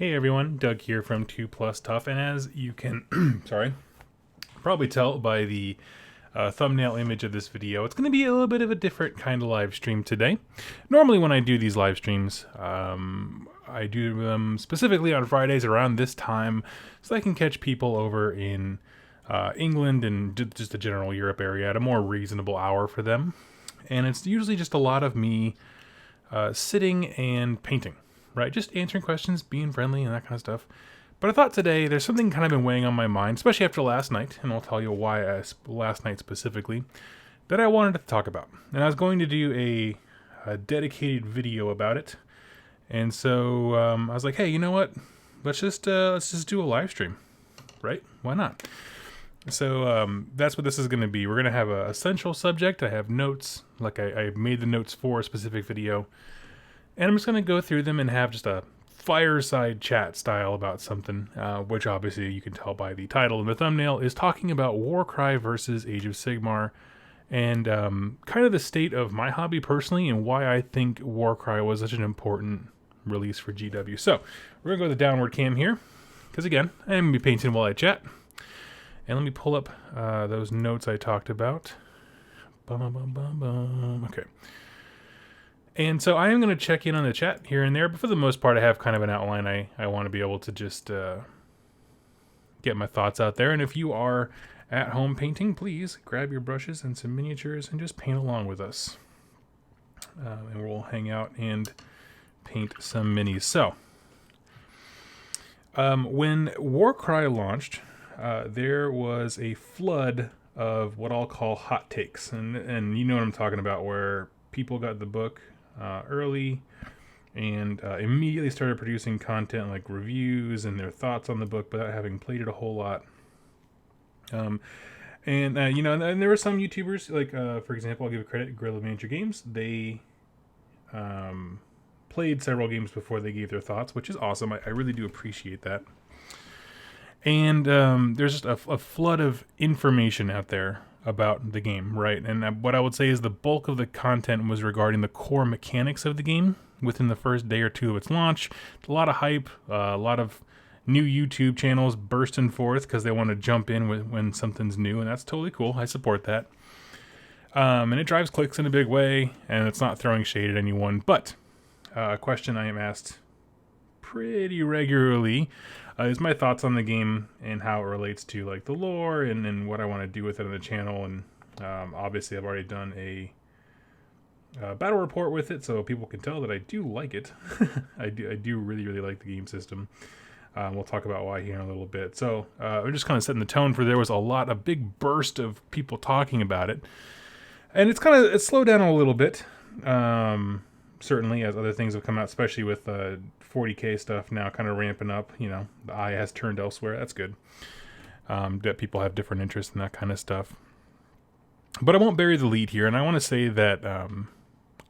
Hey everyone, Doug here from 2 Plus Tough, and as you can probably tell by the thumbnail image of this video, it's going to be a little bit of a different kind of live stream today. Normally when I do these live streams, I do them specifically on Fridays around this time so I can catch people over in England and just the general Europe area at a more reasonable hour for them. And it's usually just a lot of me sitting and painting. Right, just answering questions, being friendly, and that kind of stuff. But I thought today there's something kind of been weighing on my mind, especially after last night, and I'll tell you why last night specifically, that I wanted to talk about. And I was going to do a dedicated video about it, and so I was like, hey, you know what? Let's just do a live stream, right? Why not? So that's what this is going to be. We're going to have a essential subject. I have notes, like I made the notes for a specific video. And I'm just going to go through them and have just a fireside chat style about something, which obviously you can tell by the title and the thumbnail is talking about Warcry versus Age of Sigmar, and kind of the state of my hobby personally and why I think Warcry was such an important release for GW. So we're going to go to the downward cam here, because again, I'm going to be painting while I chat. And let me pull up those notes I talked about. Okay. And so I am going to check in on the chat here and there, but for the most part I have kind of an outline. I want to be able to just get my thoughts out there. And if you are at home painting, please grab your brushes and some miniatures and just paint along with us. And we'll hang out and paint some minis. So, when Warcry launched, there was a flood of what I'll call hot takes. And you know what I'm talking about, where people got the book early and immediately started producing content like reviews and their thoughts on the book without having played it a whole lot. And there were some YouTubers, like for example, I'll give credit, Guerrilla Manager Games. They played several games before they gave their thoughts, which is awesome. I really do appreciate that. And there's just a flood of information out there about the game, right? And what I would say is the bulk of the content was regarding the core mechanics of the game within the first day or two of its launch. A lot of hype, a lot of new YouTube channels bursting forth because they want to jump in when something's new, and that's totally cool. I support that. And it drives clicks in a big way, and it's not throwing shade at anyone. But a question I am asked pretty regularly is my thoughts on the game and how it relates to like the lore and what I want to do with it on the channel. And obviously I've already done a battle report with it, so people can tell that I do like it. I do really like the game system. We'll talk about why here in a little bit. So we're just kind of setting the tone for there was a big burst of people talking about it, and it's slowed down a little bit. Certainly as other things have come out, especially with 40k stuff now kind of ramping up. You know, the eye has turned elsewhere. That's good. That people have different interests in that kind of stuff. But I won't bury the lead here, and I want to say that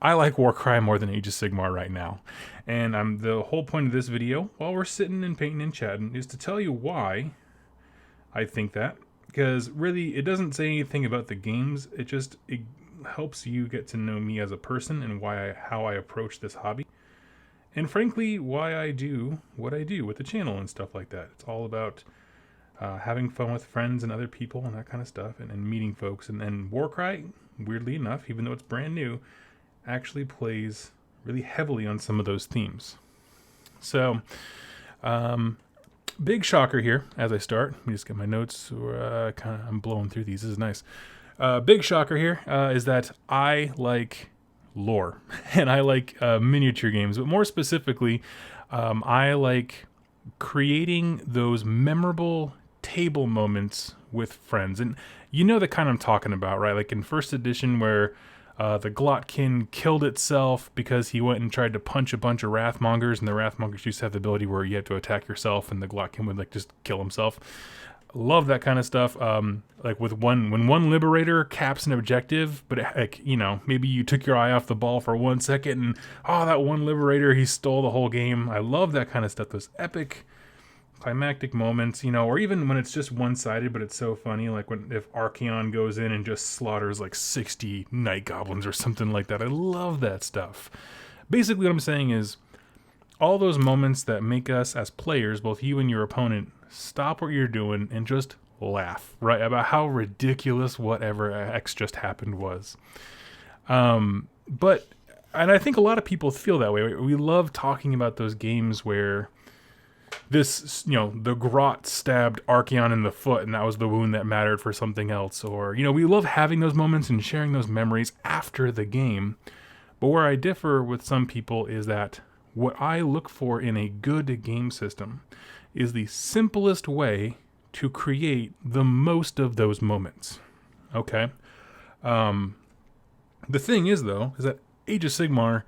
I like Warcry more than Age of Sigmar right now. And the whole point of this video, while we're sitting and painting and chatting, is to tell you why I think that. Because really, it doesn't say anything about the games. It helps you get to know me as a person and how I approach this hobby. And frankly, why I do what I do with the channel and stuff like that. It's all about having fun with friends and other people and that kind of stuff, and meeting folks. And then Warcry, weirdly enough, even though it's brand new, actually plays really heavily on some of those themes. So, big shocker here as I start. Let me just get my notes. I'm blowing through these. This is nice. Big shocker here is that I like lore and I like miniature games, but more specifically, I like creating those memorable table moments with friends. And you know the kind I'm talking about, right? Like in first edition where the Glotkin killed itself because he went and tried to punch a bunch of Wrathmongers, and the Wrathmongers used to have the ability where you have to attack yourself and the Glotkin would just kill himself. Love that kind of stuff. Like when one liberator caps an objective, but maybe you took your eye off the ball for 1 second and that one liberator, he stole the whole game. I love that kind of stuff. Those epic climactic moments, or even when it's just one-sided, but it's so funny. Like if Archaon goes in and just slaughters like 60 night goblins or something like that. I love that stuff. Basically what I'm saying is all those moments that make us as players, both you and your opponent, stop what you're doing and just laugh, right, about how ridiculous whatever X just happened was. But I think a lot of people feel that way. We love talking about those games where this, the Grot stabbed Archeon in the foot and that was the wound that mattered for something else. Or, we love having those moments and sharing those memories after the game. But where I differ with some people is that what I look for in a good game system is the simplest way to create the most of those moments. Okay? The thing is, though, is that Age of Sigmar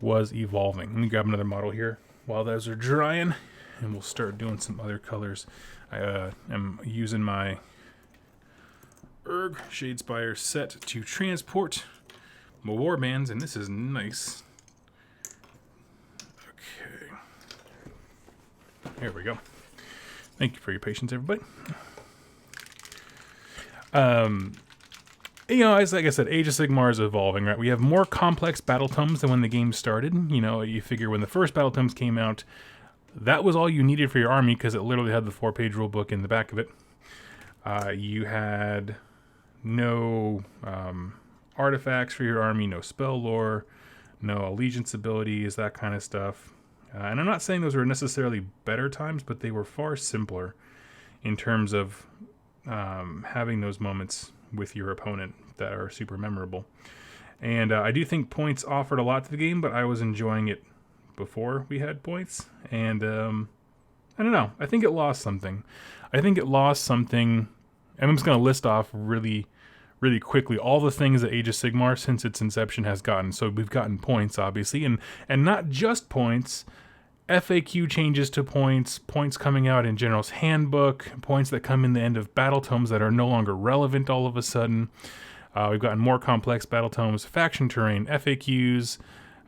was evolving. Let me grab another model here while those are drying, and we'll start doing some other colors. I am using my Erg Shadespire set to transport my warbands, and this is nice. Okay. There we go. Thank you for your patience, everybody. As like I said, Age of Sigmar is evolving, right? We have more complex battle tomes than when the game started. You figure when the first battle tomes came out, that was all you needed for your army because it literally had the 4-page rule book in the back of it. You had no artifacts for your army, no spell lore, no allegiance abilities, that kind of stuff. And I'm not saying those were necessarily better times, but they were far simpler in terms of having those moments with your opponent that are super memorable. And I do think points offered a lot to the game, but I was enjoying it before we had points. And I don't know. I think it lost something. And I'm just going to list off really quickly all the things that Age of Sigmar since its inception has gotten. So we've gotten points, obviously, and not just points. FAQ changes to points coming out in General's Handbook, points that come in the end of battle tomes that are no longer relevant all of a sudden. We've gotten more complex battle tomes, faction terrain, FAQs,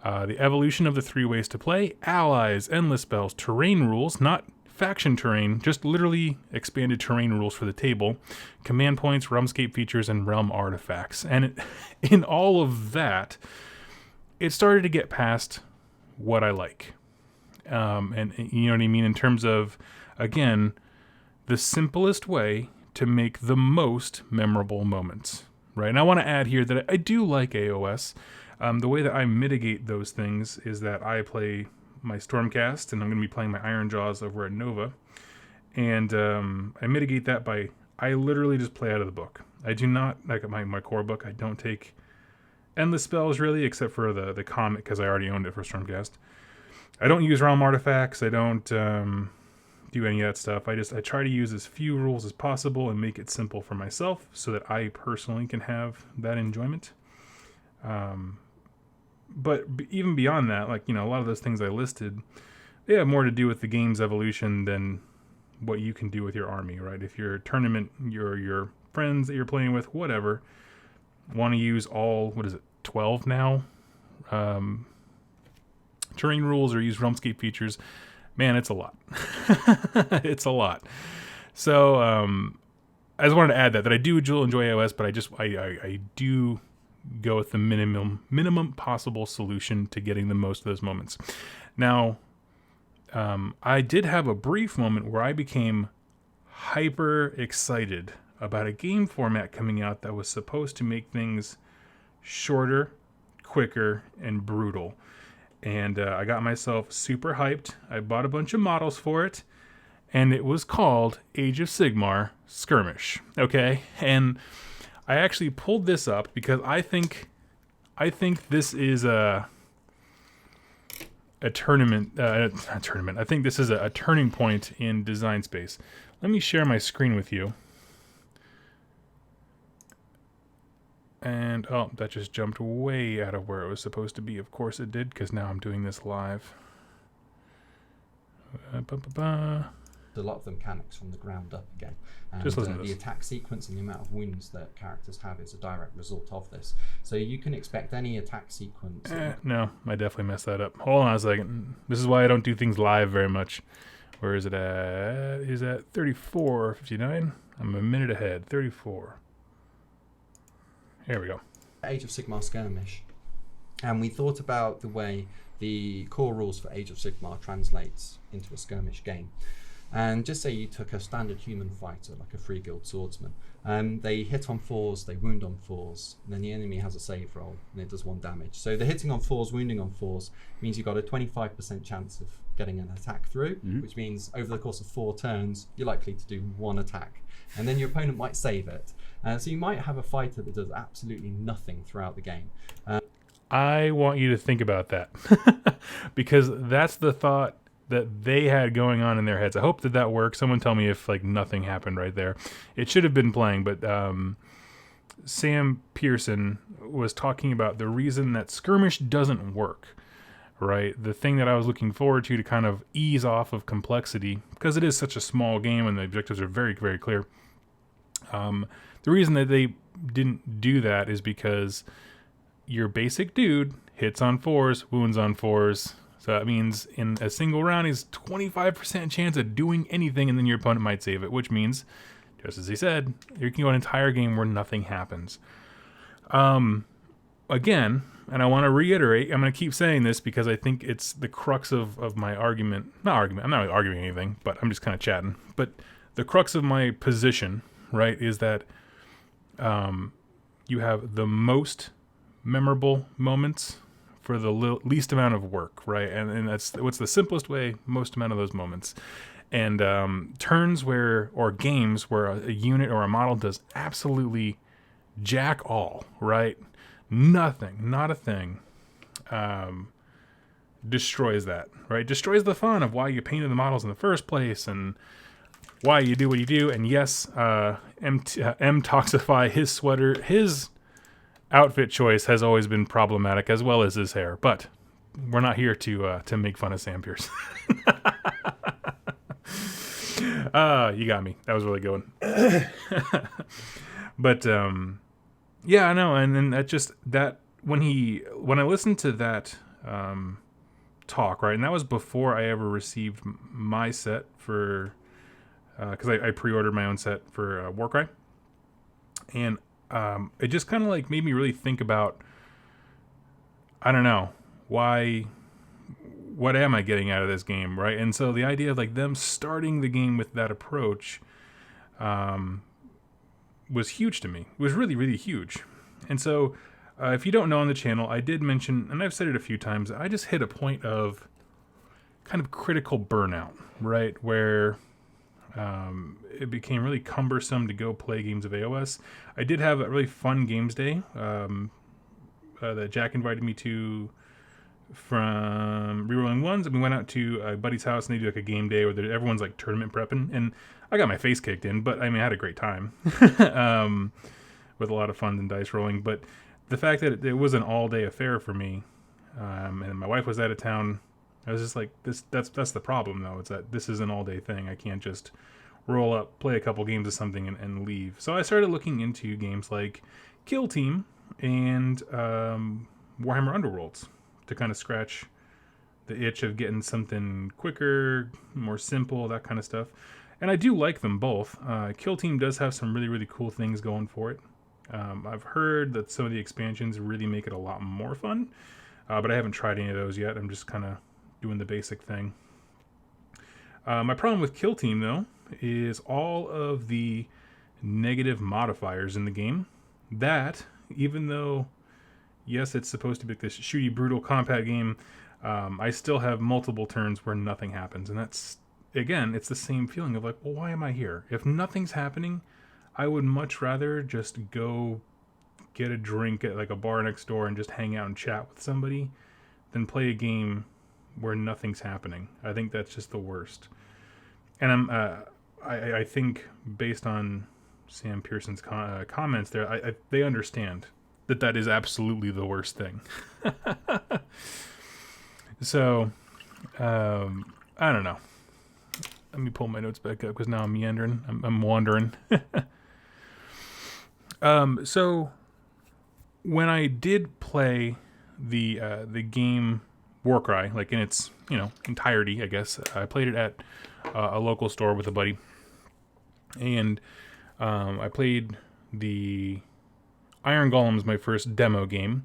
the evolution of the 3 ways to play, allies, endless spells, terrain rules, not faction terrain, just literally expanded terrain rules for the table, command points, realmscape features, and realm artifacts. And in all of that, it started to get past what I like. And you know what I mean? In terms of, again, the simplest way to make the most memorable moments, right? And I want to add here that I do like AOS. The way that I mitigate those things is that I play my Stormcast, and I'm going to be playing my Iron Jaws over at Nova. And I mitigate that by, I literally just play out of the book. I do not, like my core book, I don't take endless spells really, except for the comic, because I already owned it for Stormcast. I don't use realm artifacts. I don't do any of that stuff. I try to use as few rules as possible and make it simple for myself so that I personally can have that enjoyment. But even beyond that, a lot of those things I listed, they have more to do with the game's evolution than what you can do with your army, right? If your tournament, your friends that you're playing with, whatever, want to use all, 12 now? Terrain rules or use realmscape features, man, it's a lot. It's a lot. So I just wanted to add that I do enjoy AOS, but I do go with the minimum possible solution to getting the most of those moments. Now, I did have a brief moment where I became hyper excited about a game format coming out that was supposed to make things shorter, quicker, and brutal. And I got myself super hyped. I bought a bunch of models for it, and it was called Age of Sigmar Skirmish. Okay, and I actually pulled this up because I think this is a tournament. I think this is a turning point in design space. Let me share my screen with you. And, that just jumped way out of where it was supposed to be. Of course it did, because now I'm doing this live. A lot of the mechanics from the ground up again. And just listen to the this. attack sequence and the amount of wounds that characters have is a direct result of this. So you can expect any attack sequence. No, I definitely messed that up. Hold on a second. This is why I don't do things live very much. Where is it at? Is at 34:59? I'm a minute ahead. 34. Here we go. Age of Sigmar Skirmish. And we thought about the way the core rules for Age of Sigmar translates into a skirmish game. And just say you took a standard human fighter, like a free guild swordsman. They hit on 4s, they wound on 4s, and then the enemy has a save roll, and it does 1 damage. So the hitting on 4s, wounding on 4s, means you've got a 25% chance of getting an attack through, which means over the course of 4 turns, you're likely to do 1 attack. And then your opponent might save it. So you might have a fighter that does absolutely nothing throughout the game. I want you to think about that because that's the thought that they had going on in their heads. I hope that works. Someone tell me if like nothing happened right there. It should have been playing, but Sam Pearson was talking about the reason that skirmish doesn't work, right? The thing that I was looking forward to kind of ease off of complexity, because it is such a small game and the objectives are very, very clear. The reason that they didn't do that is because your basic dude hits on 4s, wounds on 4s. So that means in a single round, he's 25% chance of doing anything, and then your opponent might save it, which means, just as he said, you can go an entire game where nothing happens. Again, and I want to reiterate, I'm going to keep saying this because I think it's the crux of my argument. I'm not really arguing anything, but I'm just kind of chatting. But the crux of my position, right, is that you have the most memorable moments for the least amount of work, right? And that's what's the simplest way, most amount of those moments. And turns where, or games where a unit or a model does absolutely jack all, right? Nothing, not a thing, destroys that, right? Destroys the fun of why you painted the models in the first place and why you do what you do. And yes, M-Toxify, his sweater, his outfit choice has always been problematic, as well as his hair. But we're not here to make fun of Sam Pierce. You got me. That was really good one. But yeah, I know. And then that when I listened to that talk, right, and that was before I ever received my set for because I pre-ordered my own set for Warcry, and it just kind of like made me really think about, I don't know, what am I getting out of this game, right? And so the idea of like them starting the game with that approach was huge to me. It was really, really huge. And so if you don't know on the channel, I did mention, and I've said it a few times, I just hit a point of kind of critical burnout, right? Where it became really cumbersome to go play games of AOS. I did have a really fun games day that Jack invited me to from Rerolling Ones, and we went out to a buddy's house, and they do like a game day where everyone's like tournament prepping, and I got my face kicked in, but I mean, I had a great time with a lot of fun and dice rolling. But the fact that it was an all-day affair for me, and my wife was out of town, I was just like, that's the problem, though. It's that this is an all-day thing. I can't just roll up, play a couple games of something, and leave. So I started looking into games like Kill Team and Warhammer Underworlds to kind of scratch the itch of getting something quicker, more simple, that kind of stuff. And I do like them both. Kill Team does have some really, really cool things going for it. I've heard that some of the expansions really make it a lot more fun, but I haven't tried any of those yet. I'm just kind of doing the basic thing. My problem with Kill Team, though, is all of the negative modifiers in the game. That, even though, yes, it's supposed to be this shooty, brutal combat game, I still have multiple turns where nothing happens. And that's, again, it's the same feeling of like, well, why am I here? If nothing's happening, I would much rather just go get a drink at like a bar next door and just hang out and chat with somebody than play a game where nothing's happening. I think that's just the worst. And I think based on Sam Pearson's comments there, they understand that is absolutely the worst thing. So, I don't know. Let me pull my notes back up because now I'm meandering. I'm wandering. So when I did play the game Warcry, like in its entirety, I guess I played it at a local store with a buddy, and I played the Iron Golem's my first demo game,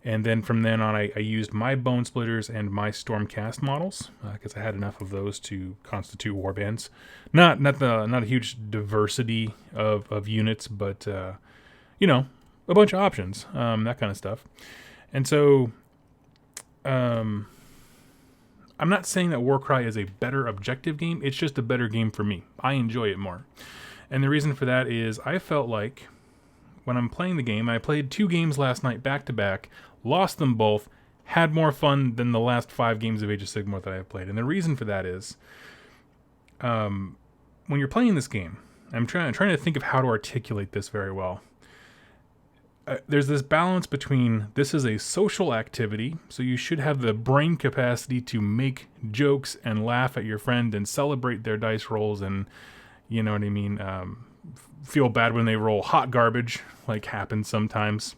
and then from then on, I used my Bone Splitters and my Stormcast models because I had enough of those to constitute warbands. Not a huge diversity of units, but you know, a bunch of options, that kind of stuff. And so, I'm not saying that Warcry is a better objective game. It's just a better game for me. I enjoy it more. And the reason for that is I felt like when I'm playing the game, I played 2 games last night back to back, lost them both, had more fun than the last 5 games of Age of Sigmar that I have played. And the reason for that is when you're playing this game, I'm trying to think of how to articulate this very well. There's this balance between this is a social activity, so you should have the brain capacity to make jokes and laugh at your friend and celebrate their dice rolls and, you know what I mean, feel bad when they roll hot garbage, like happens sometimes.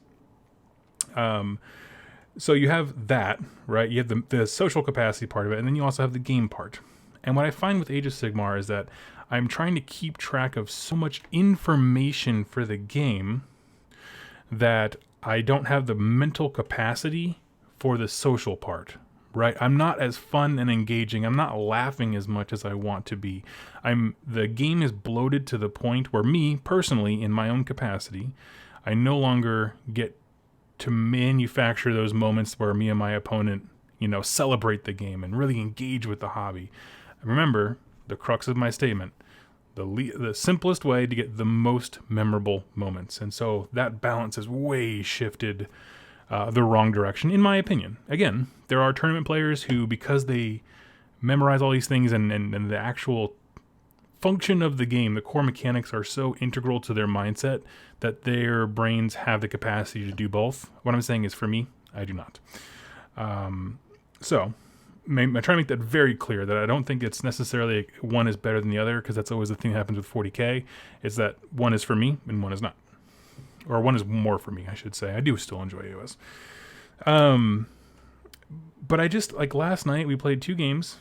So you have that, right? You have the social capacity part of it, and then you also have the game part. And what I find with Age of Sigmar is that I'm trying to keep track of so much information for the game that I don't have the mental capacity for the social part, right? I'm not as fun and engaging. I'm not laughing as much as I want to be. The game is bloated to the point where me, personally, in my own capacity, I no longer get to manufacture those moments where me and my opponent, celebrate the game and really engage with the hobby. Remember, the crux of my statement, the simplest way to get the most memorable moments. And so that balance has way shifted the wrong direction, in my opinion. Again, there are tournament players who, because they memorize all these things and the actual function of the game, the core mechanics are so integral to their mindset that their brains have the capacity to do both. What I'm saying is, for me, I do not. So I try to make that very clear, that I don't think it's necessarily one is better than the other, because that's always the thing that happens with 40K, is that one is for me and one is not. Or one is more for me, I should say. I do still enjoy AOS. But I just, like last night, we played 2 games.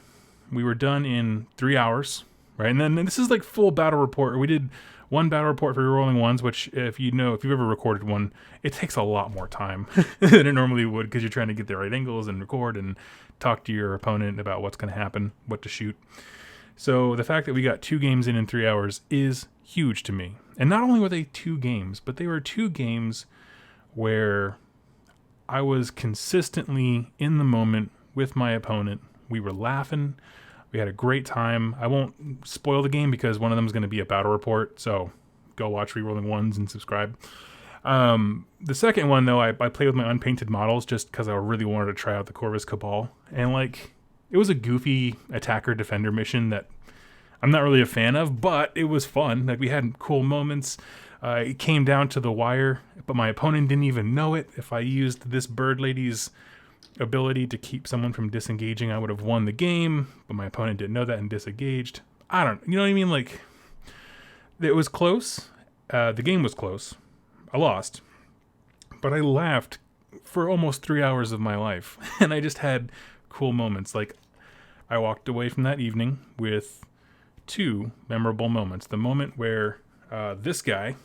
We were done in 3 hours, right? And then this is like full battle report. We did one battle report for rolling ones, which if you've ever recorded one, it takes a lot more time than it normally would, because you're trying to get the right angles and record and talk to your opponent about what's going to happen, what to shoot. So the fact that we got 2 games in 3 hours is huge to me. And not only were they 2 games, but they were 2 games where I was consistently in the moment with my opponent. We were laughing. We had a great time. I won't spoil the game because one of them is going to be a battle report. So go watch Rerolling Ones and subscribe. The second one, though, I played with my unpainted models just because I really wanted to try out the Corvus Cabal. And it was a goofy attacker-defender mission that I'm not really a fan of, but it was fun. We had cool moments. It came down to the wire, but my opponent didn't even know it. If I used this bird lady's ability to keep someone from disengaging, I would have won the game, but my opponent didn't know that and disengaged. You know what I mean? It was close. The game was close. I lost, but I laughed for almost 3 hours of my life, and I just had cool moments. I walked away from that evening with 2 memorable moments. The moment where this guy,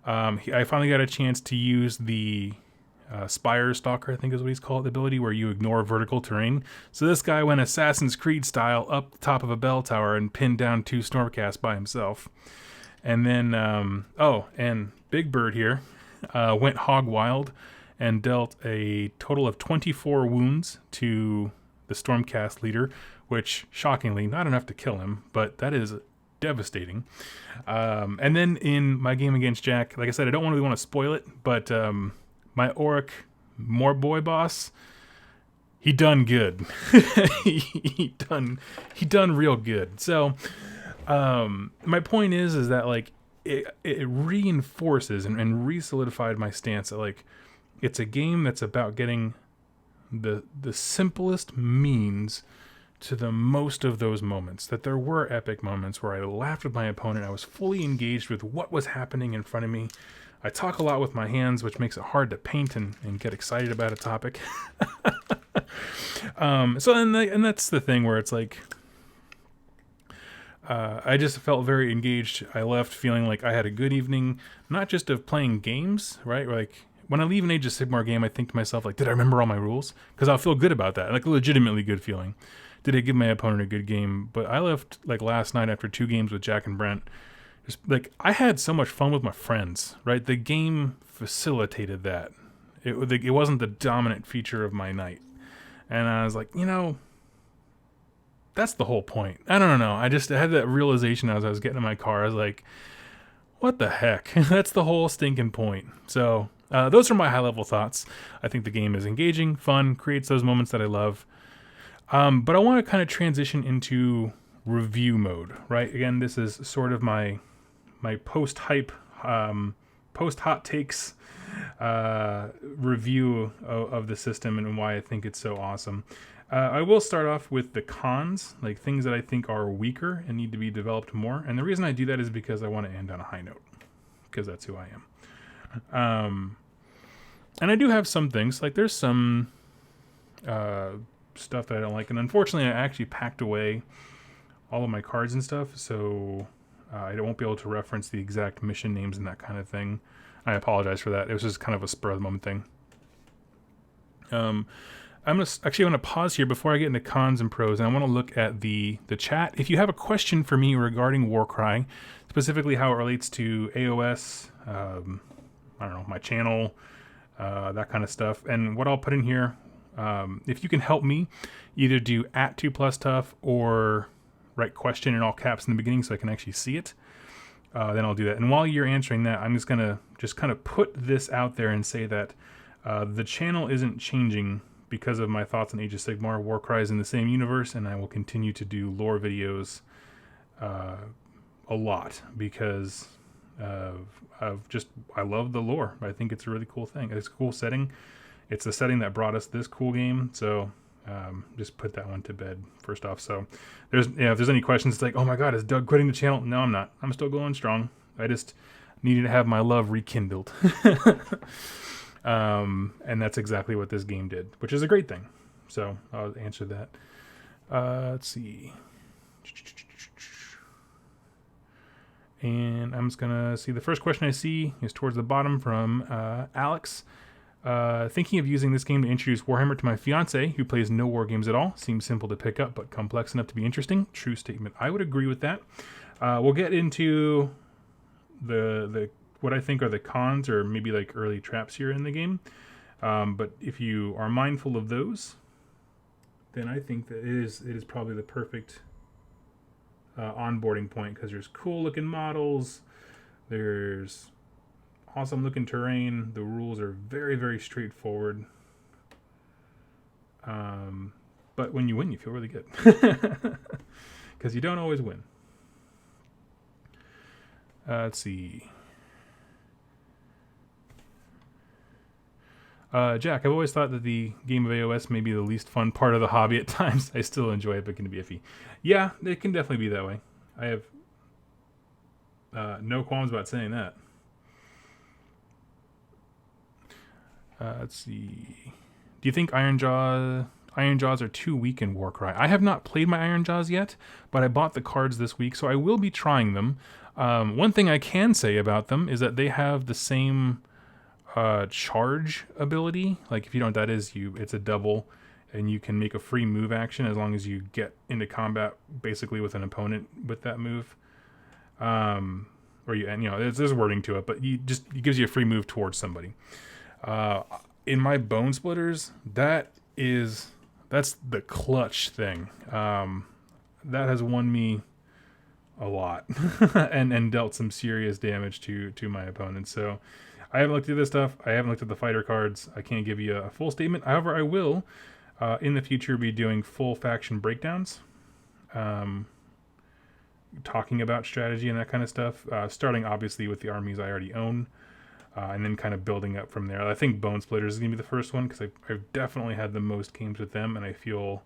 I finally got a chance to use the Spire Stalker, I think is what he's called, the ability where you ignore vertical terrain. So this guy went Assassin's Creed style up the top of a bell tower and pinned down 2 Stormcasts by himself. And then, and Big Bird here went hog wild and dealt a total of 24 wounds to the Stormcast leader, which, shockingly, not enough to kill him, but that is devastating. And then in my game against Jack, like I said, I don't really want to spoil it, but my Auric Morboy boss, he done good. he done real good. So my point is that it reinforces and re-solidified my stance that it's a game that's about getting the simplest means to the most of those moments. That there were epic moments where I laughed with my opponent. I was fully engaged with what was happening in front of me. I talk a lot with my hands, which makes it hard to paint and get excited about a topic. And that's the thing where it's I just felt very engaged. I left feeling like I had a good evening, not just of playing games, right? Like when I leave an Age of Sigmar game, I think to myself, like, did I remember all my rules? Because I'll feel good about that, like a legitimately good feeling. Did I give my opponent a good game? But I left like last night after 2 games with Jack and Brent. Just like I had so much fun with my friends, right? The game facilitated that. It wasn't the dominant feature of my night, and I was like, that's the whole point. I don't know. I had that realization as I was getting in my car. I was like, what the heck? That's the whole stinking point. So those are my high level thoughts. I think the game is engaging, fun, creates those moments that I love. But I want to kind of transition into review mode, right? Again, this is sort of my post hype, post hot takes review of the system and why I think it's so awesome. I will start off with the cons, like things that I think are weaker and need to be developed more. And the reason I do that is because I want to end on a high note, because that's who I am. And I do have some things, like there's some stuff that I don't like. And unfortunately, I actually packed away all of my cards and stuff, so I won't be able to reference the exact mission names and that kind of thing. I apologize for that. It was just kind of a spur of the moment thing. I'm gonna pause here before I get into cons and pros, and I want to look at the chat. If you have a question for me regarding Warcry, specifically how it relates to AOS, I don't know, my channel, that kind of stuff, and what I'll put in here, if you can help me, either do @2plustuff or write question in all caps in the beginning so I can actually see it, then I'll do that. And while you're answering that, I'm just gonna kind of put this out there and say that the channel isn't changing because of my thoughts on Age of Sigmar. Warcry is in the same universe, and I will continue to do lore videos a lot because I love the lore. I think it's a really cool thing. It's a cool setting. It's the setting that brought us this cool game. So just put that one to bed first off. So if there's any questions, it's like, oh my God, is Doug quitting the channel? No, I'm not. I'm still going strong. I just needed to have my love rekindled. And that's exactly what this game did, which is a great thing. So I'll answer that. Let's see. And I'm just going to see the first question I see is towards the bottom from Alex. Thinking of using this game to introduce Warhammer to my fiance, who plays no war games at all. Seems simple to pick up, but complex enough to be interesting. True statement. I would agree with that. We'll get into the what I think are the cons or maybe like early traps here in the game. But if you are mindful of those, then I think that it is probably the perfect onboarding point, because there's cool looking models, there's awesome looking terrain, the rules are very, very straightforward. But when you win, you feel really good. Because you don't always win. Let's see. Jack, I've always thought that the game of AOS may be the least fun part of the hobby at times. I still enjoy it, but it can be iffy. Yeah, it can definitely be that way. I have no qualms about saying that. Let's see. Do you think Iron Jaws are too weak in Warcry? I have not played my Iron Jaws yet, but I bought the cards this week, so I will be trying them. One thing I can say about them is that they have the same charge ability. Like if you don't, it's a double, and you can make a free move action as long as you get into combat basically with an opponent with that move. There's wording to it, but it gives you a free move towards somebody. In my Bone Splitters, that's the clutch thing. That has won me a lot and dealt some serious damage to my opponents. So I haven't looked at this stuff. I haven't looked at the fighter cards. I can't give you a full statement. However, I will in the future be doing full faction breakdowns, talking about strategy and that kind of stuff, starting obviously with the armies I already own, and then kind of building up from there. I think Bone Splitters is going to be the first one because I've definitely had the most games with them, and I feel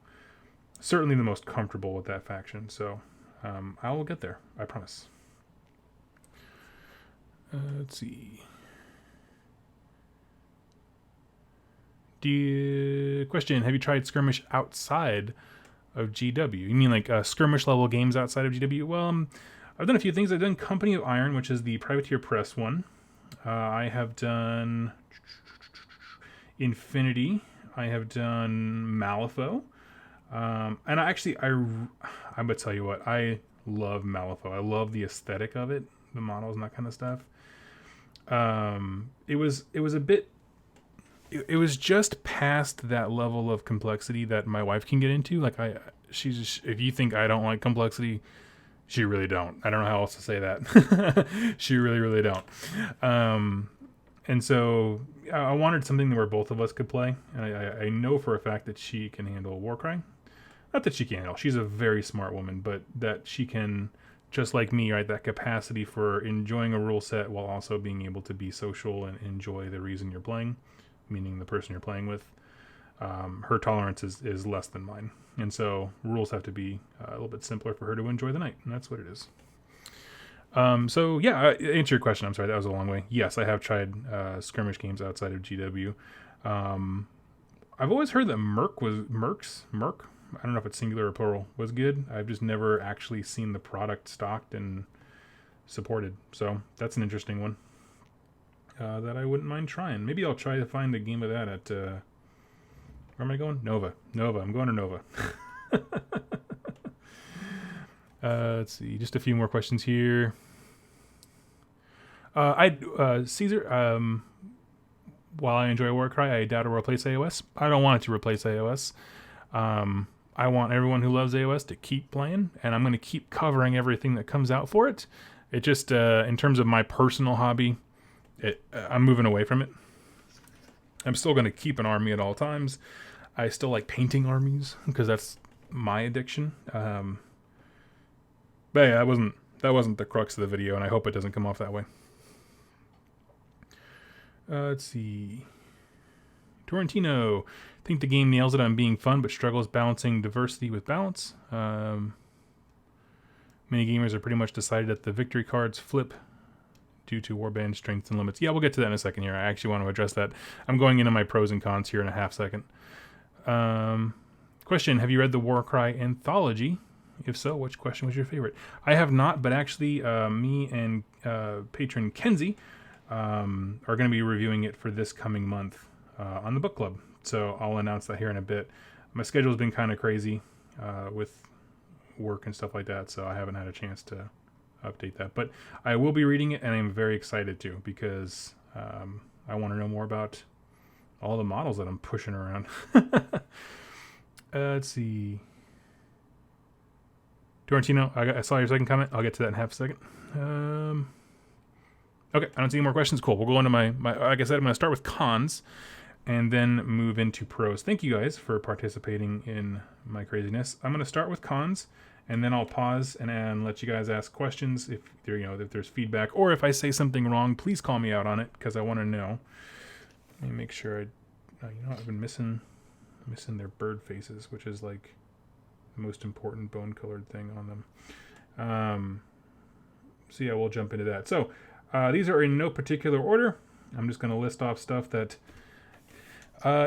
certainly the most comfortable with that faction. So I will get there. I promise. Let's see. Question: have you tried skirmish outside of GW. You mean like skirmish level games outside of GW? Well, I've done a few things. I've done Company of Iron, which is the Privateer Press one. I have done Infinity. I have done Malifaux. And I'm gonna tell you what, I love Malifaux. I love the aesthetic of it, the models and that kind of stuff. It was a bit. It was just past that level of complexity that my wife can get into. Like if you think I don't like complexity, she really don't. I don't know how else to say that. She really, really don't. And so I wanted something where both of us could play. And I know for a fact that she can handle Warcry. Not that she can't handle. She's a very smart woman, but that she can, just like me, right? That capacity for enjoying a rule set while also being able to be social and enjoy the reason you're playing, meaning the person you're playing with. Her tolerance is less than mine. And so rules have to be a little bit simpler for her to enjoy the night. And that's what it is. So yeah, answer your question. I'm sorry, that was a long way. Yes, I have tried skirmish games outside of GW. I've always heard that Merc. I don't know if it's singular or plural. Was good. I've just never actually seen the product stocked and supported. So that's an interesting one that I wouldn't mind trying. Maybe I'll try to find a game of that at. Where am I going? Nova. I'm going to Nova. Let's see. Just a few more questions here. Caesar. While I enjoy Warcry, I doubt it will replace AOS. I don't want it to replace AOS. I want everyone who loves AOS to keep playing, and I'm going to keep covering everything that comes out for it. It just, in terms of my personal hobby, I'm moving away from it. I'm still going to keep an army at all times. I still like painting armies because that's my addiction. But yeah, that wasn't the crux of the video, and I hope it doesn't come off that way. Let's see. Torrentino, think the game nails it on being fun, but struggles balancing diversity with balance. Many gamers are pretty much decided that the victory cards flip due to warband strengths and limits. Yeah, we'll get to that in a second here. I actually want to address that. I'm going into my pros and cons here in a half second. Question, have you read the Warcry anthology? If so, which question was your favorite? I have not, but actually me and patron Kenzie are going to be reviewing it for this coming month on the book club. So I'll announce that here in a bit. My schedule's been kind of crazy with work and stuff like that, so I haven't had a chance to update that. But I will be reading it, and I'm very excited to, because I want to know more about all the models that I'm pushing around. Let's see. Torrentino, I saw your second comment. I'll get to that in half a second. Okay, I don't see any more questions. Cool. We'll go into my like I said, I'm going to start with cons and then move into pros. Thank you guys for participating in my craziness. I'm going to start with cons, and then I'll pause and let you guys ask questions if if there's feedback, or if I say something wrong, please call me out on it, because I want to know. Let me make sure I've been missing their bird faces, which is like the most important bone colored thing on them. So yeah, we'll jump into that. So these are in no particular order. I'm just going to list off stuff that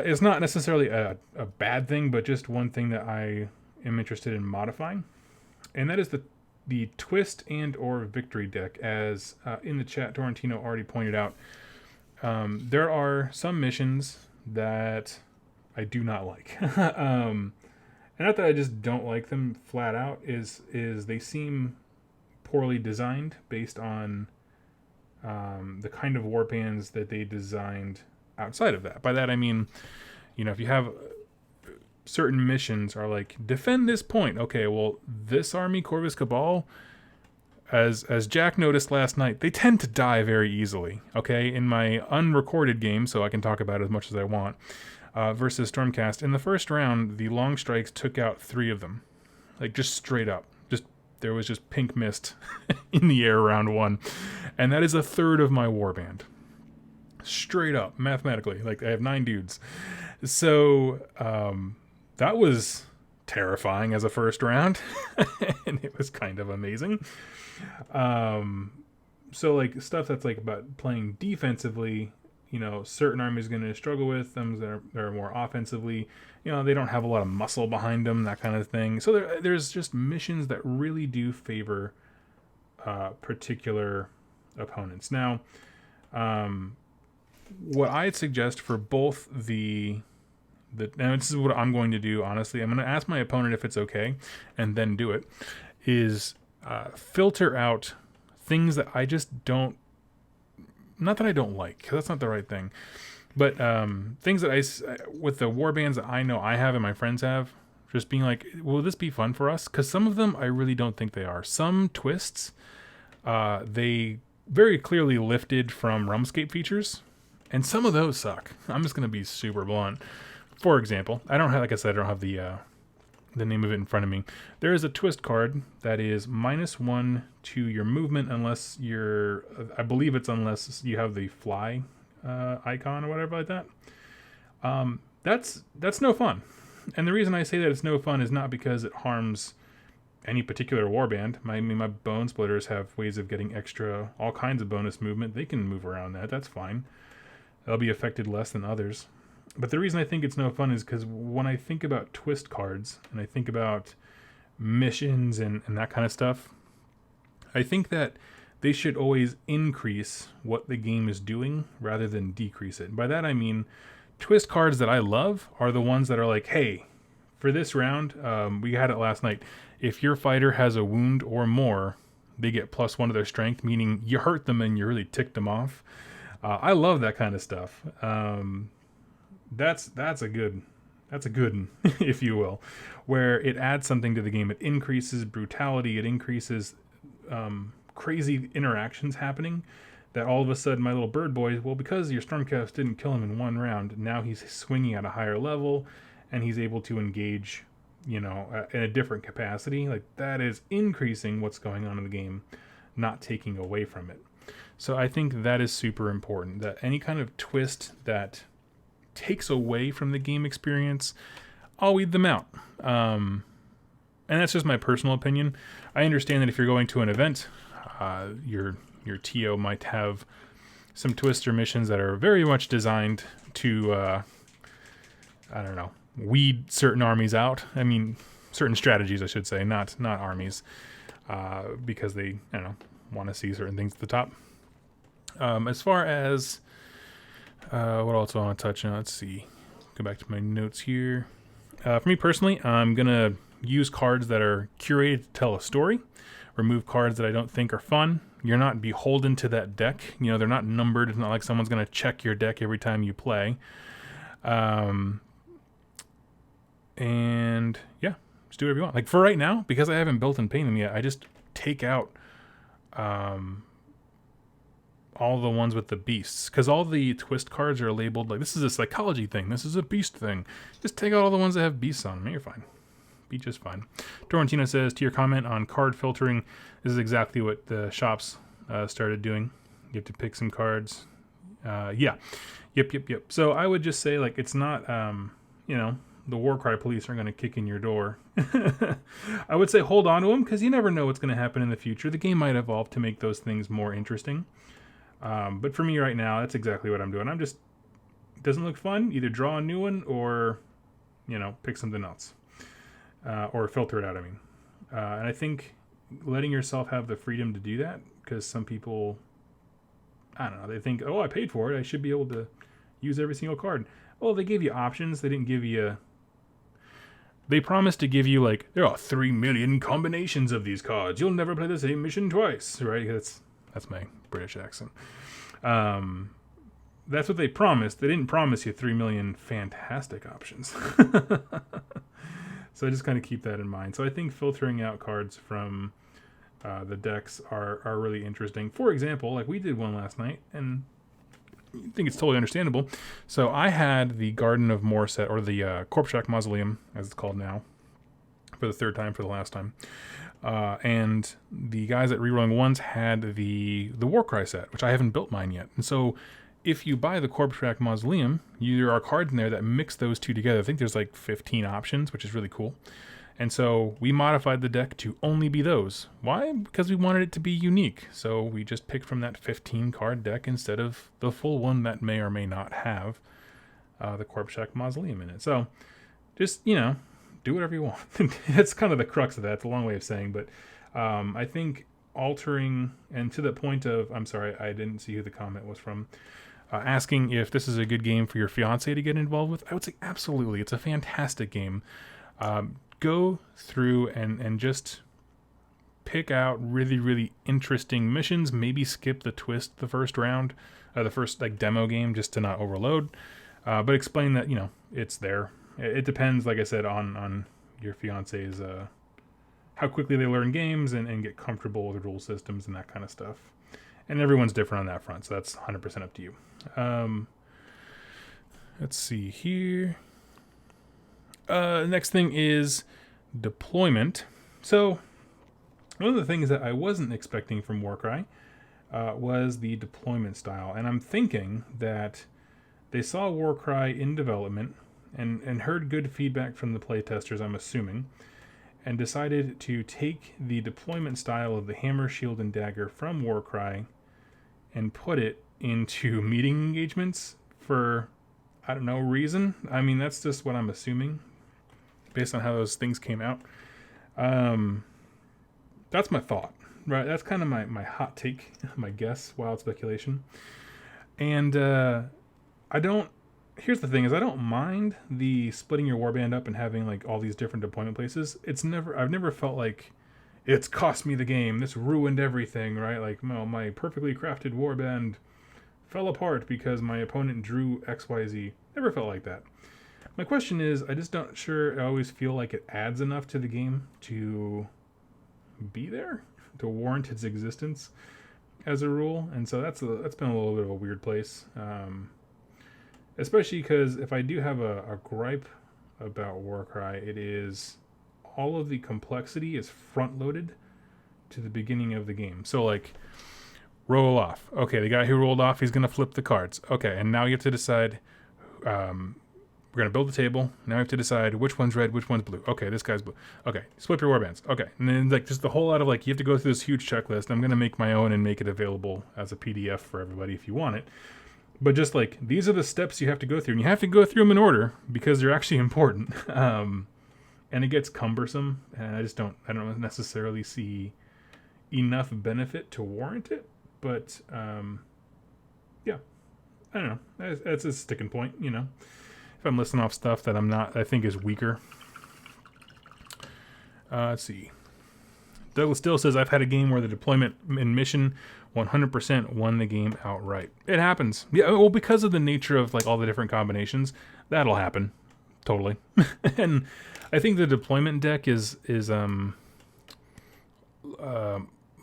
is not necessarily a bad thing, but just one thing that I am interested in modifying. And that is the twist and or victory deck. As in the chat, Torrentino already pointed out, there are some missions that I do not like. And not that I just don't like them flat out, is they seem poorly designed based on the kind of warbands that they designed outside of that. By that I mean, if you have certain missions are like, defend this point. Okay, well, this army, Corvus Cabal, as Jack noticed last night, they tend to die very easily. Okay, in my unrecorded game, so I can talk about it as much as I want, versus Stormcast, in the first round, the long strikes took out 3 of them. Like, just straight up. There was just pink mist in the air round 1. And that is a third of my warband. Straight up, mathematically. Like, I have 9 dudes. So, that was terrifying as a first round. And it was kind of amazing. So, like, stuff that's, like, about playing defensively, certain armies are going to struggle with them that are more offensively. They don't have a lot of muscle behind them, that kind of thing. So there's just missions that really do favor particular opponents. Now, what I'd suggest for both now this is what I'm going to do, honestly. I'm going to ask my opponent if it's okay and then do it, is filter out things that I just don't, not that I don't like, 'cause that's not the right thing, but things that with the warbands that I know I have and my friends have, just being like, will this be fun for us? Because some of them I really don't think they are. Some twists, they very clearly lifted from Realmscape features, and some of those suck. I'm just going to be super blunt. For example, I don't have the name of it in front of me. There is a twist card that is -1 to your movement unless I believe it's unless you have the fly icon or whatever like that. That's no fun. And the reason I say that it's no fun is not because it harms any particular warband. My bone splitters have ways of getting all kinds of bonus movement. They can move around that. That's fine. They'll be affected less than others. But the reason I think it's no fun is because when I think about twist cards and I think about missions and that kind of stuff, I think that they should always increase what the game is doing rather than decrease it. And by that I mean twist cards that I love are the ones that are like, hey, for this round, we had it last night. If your fighter has a wound or more, they get +1 to their strength, meaning you hurt them and you really ticked them off. I love that kind of stuff. That's a good one, if you will, where it adds something to the game. It increases brutality. It increases crazy interactions happening. That all of a sudden, my little bird boy, well, because your Stormcast didn't kill him in one round, now he's swinging at a higher level, and he's able to engage, in a different capacity. Like, that is increasing what's going on in the game, not taking away from it. So I think that is super important. That any kind of twist that takes away from the game experience, I'll weed them out. And that's just my personal opinion. I understand that if you're going to an event, your TO might have some twists or missions that are very much designed to, weed certain armies out. I mean, certain strategies, I should say, not armies, because they, want to see certain things at the top. As far as what else do I want to touch on? Let's see. Go back to my notes here. For me personally, I'm going to use cards that are curated to tell a story. Remove cards that I don't think are fun. You're not beholden to that deck. They're not numbered. It's not like someone's going to check your deck every time you play. And yeah, just do whatever you want. Like for right now, because I haven't built and painted them yet, I just take out all the ones with the beasts, because all the twist cards are labeled like this is a psychology thing, this is a beast thing. Just take out all the ones that have beasts on them. You're fine. Be just fine. Torrentino says, to your comment on card filtering, this is exactly what the shops started doing. You have to pick some cards. Yeah. Yep. So I would just say, like, it's not, the Warcry police are going to kick in your door. I would say hold on to them, because you never know what's going to happen in the future. The game might evolve to make those things more interesting. But for me right now, that's exactly what I'm doing. It doesn't look fun. Either draw a new one or, pick something else. Or filter it out, I mean. And I think letting yourself have the freedom to do that, because some people, I don't know, they think, oh, I paid for it, I should be able to use every single card. Well, they gave you options. They didn't give you They promised to give you, like, there are 3 million combinations of these cards. You'll never play the same mission twice, right? That's my British accent. That's what they promised. They didn't promise you 3 million fantastic options. So I just kind of keep that in mind. So I think filtering out cards from the decks are really interesting. For example, like we did one last night, and I think it's totally understandable. So I had the Garden of Moor set, or the Corp Mausoleum, as it's called now, for the third time, for the last time. And the guys at Rerolling Ones had the Warcry set, which I haven't built mine yet. And so if you buy the Corp Mausoleum, there are cards in there that mix those two together. I think there's like 15 options, which is really cool. And so we modified the deck to only be those. Why? Because we wanted it to be unique. So we just picked from that 15 card deck instead of the full one that may or may not have the Corp Mausoleum in it. So just, do whatever you want. That's kind of the crux of that. It's a long way of saying, but I think altering, and to the point of, I'm sorry, I didn't see who the comment was from, asking if this is a good game for your fiance to get involved with. I would say absolutely. It's a fantastic game. Go through and just pick out really, really interesting missions. Maybe skip the twist the first round, the first demo game, just to not overload. But explain that, it's there. It depends, like I said, on your fiance's how quickly they learn games and get comfortable with the rule systems and that kind of stuff. And everyone's different on that front, so that's 100% up to you. Let's see here. Next thing is deployment. So one of the things that I wasn't expecting from Warcry was the deployment style. And I'm thinking that they saw Warcry in development and heard good feedback from the playtesters, I'm assuming, and decided to take the deployment style of the hammer, shield, and dagger from Warcry and put it into meeting engagements for, I don't know, reason. I mean, that's just what I'm assuming based on how those things came out. That's my thought, right? That's kind of my hot take, my guess, wild speculation. And here's the thing is I don't mind the splitting your warband up and having all these different deployment places. I've never felt like it's cost me the game. This ruined everything, right? My perfectly crafted warband fell apart because my opponent drew XYZ. Never felt like that. My question is, I just don't sure I always feel like it adds enough to the game to be there, to warrant its existence as a rule. And so that's been a little bit of a weird place. Especially because if I do have a gripe about Warcry, it is all of the complexity is front-loaded to the beginning of the game. So, roll off. Okay, the guy who rolled off, he's going to flip the cards. Okay, and now you have to decide, we're going to build the table. Now you have to decide which one's red, which one's blue. Okay, this guy's blue. Okay, split your warbands. Okay, and then just the whole lot of you have to go through this huge checklist. I'm going to make my own and make it available as a PDF for everybody if you want it. But just these are the steps you have to go through, and you have to go through them in order because they're actually important. And it gets cumbersome, and I don't necessarily see enough benefit to warrant it. But yeah, I don't know. That's a sticking point, If I'm listing off stuff that I think is weaker. Let's see. Douglas still says, I've had a game where the deployment and mission 100% won the game outright. It happens. Yeah, well, because of the nature of all the different combinations, that'll happen. Totally. And I think the deployment deck is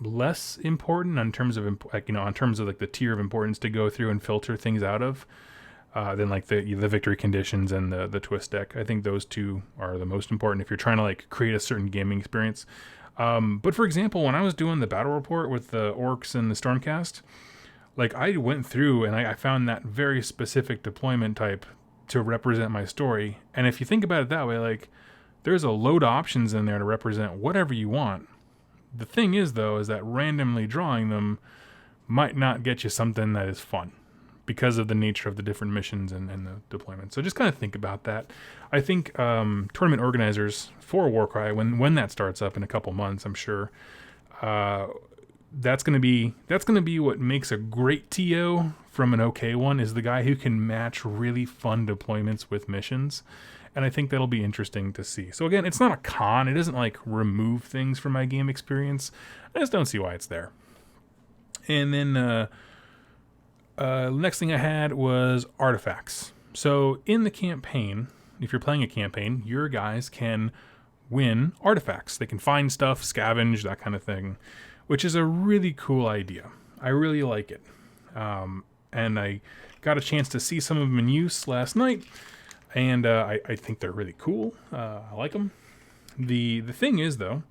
less important in terms of the tier of importance to go through and filter things out of than the victory conditions and the twist deck. I think those two are the most important if you're trying to create a certain gaming experience. But for example, when I was doing the battle report with the orcs and the stormcast, I went through and I found that very specific deployment type to represent my story. And if you think about it that way, there's a load of options in there to represent whatever you want. The thing is, though, is that randomly drawing them might not get you something that is fun because of the nature of the different missions and the deployment. So just kind of think about that. I think tournament organizers for Warcry, when that starts up in a couple months, I'm sure, that's going to be what makes a great TO from an okay one, is the guy who can match really fun deployments with missions. And I think that'll be interesting to see. So again, it's not a con. It doesn't remove things from my game experience. I just don't see why it's there. And then next thing I had was artifacts. So in the campaign, if you're playing a campaign, your guys can win artifacts. They can find stuff, scavenge, that kind of thing, which is a really cool idea. I really like it. And I got a chance to see some of them in use last night, and I think they're really cool. I like them. The thing is, though,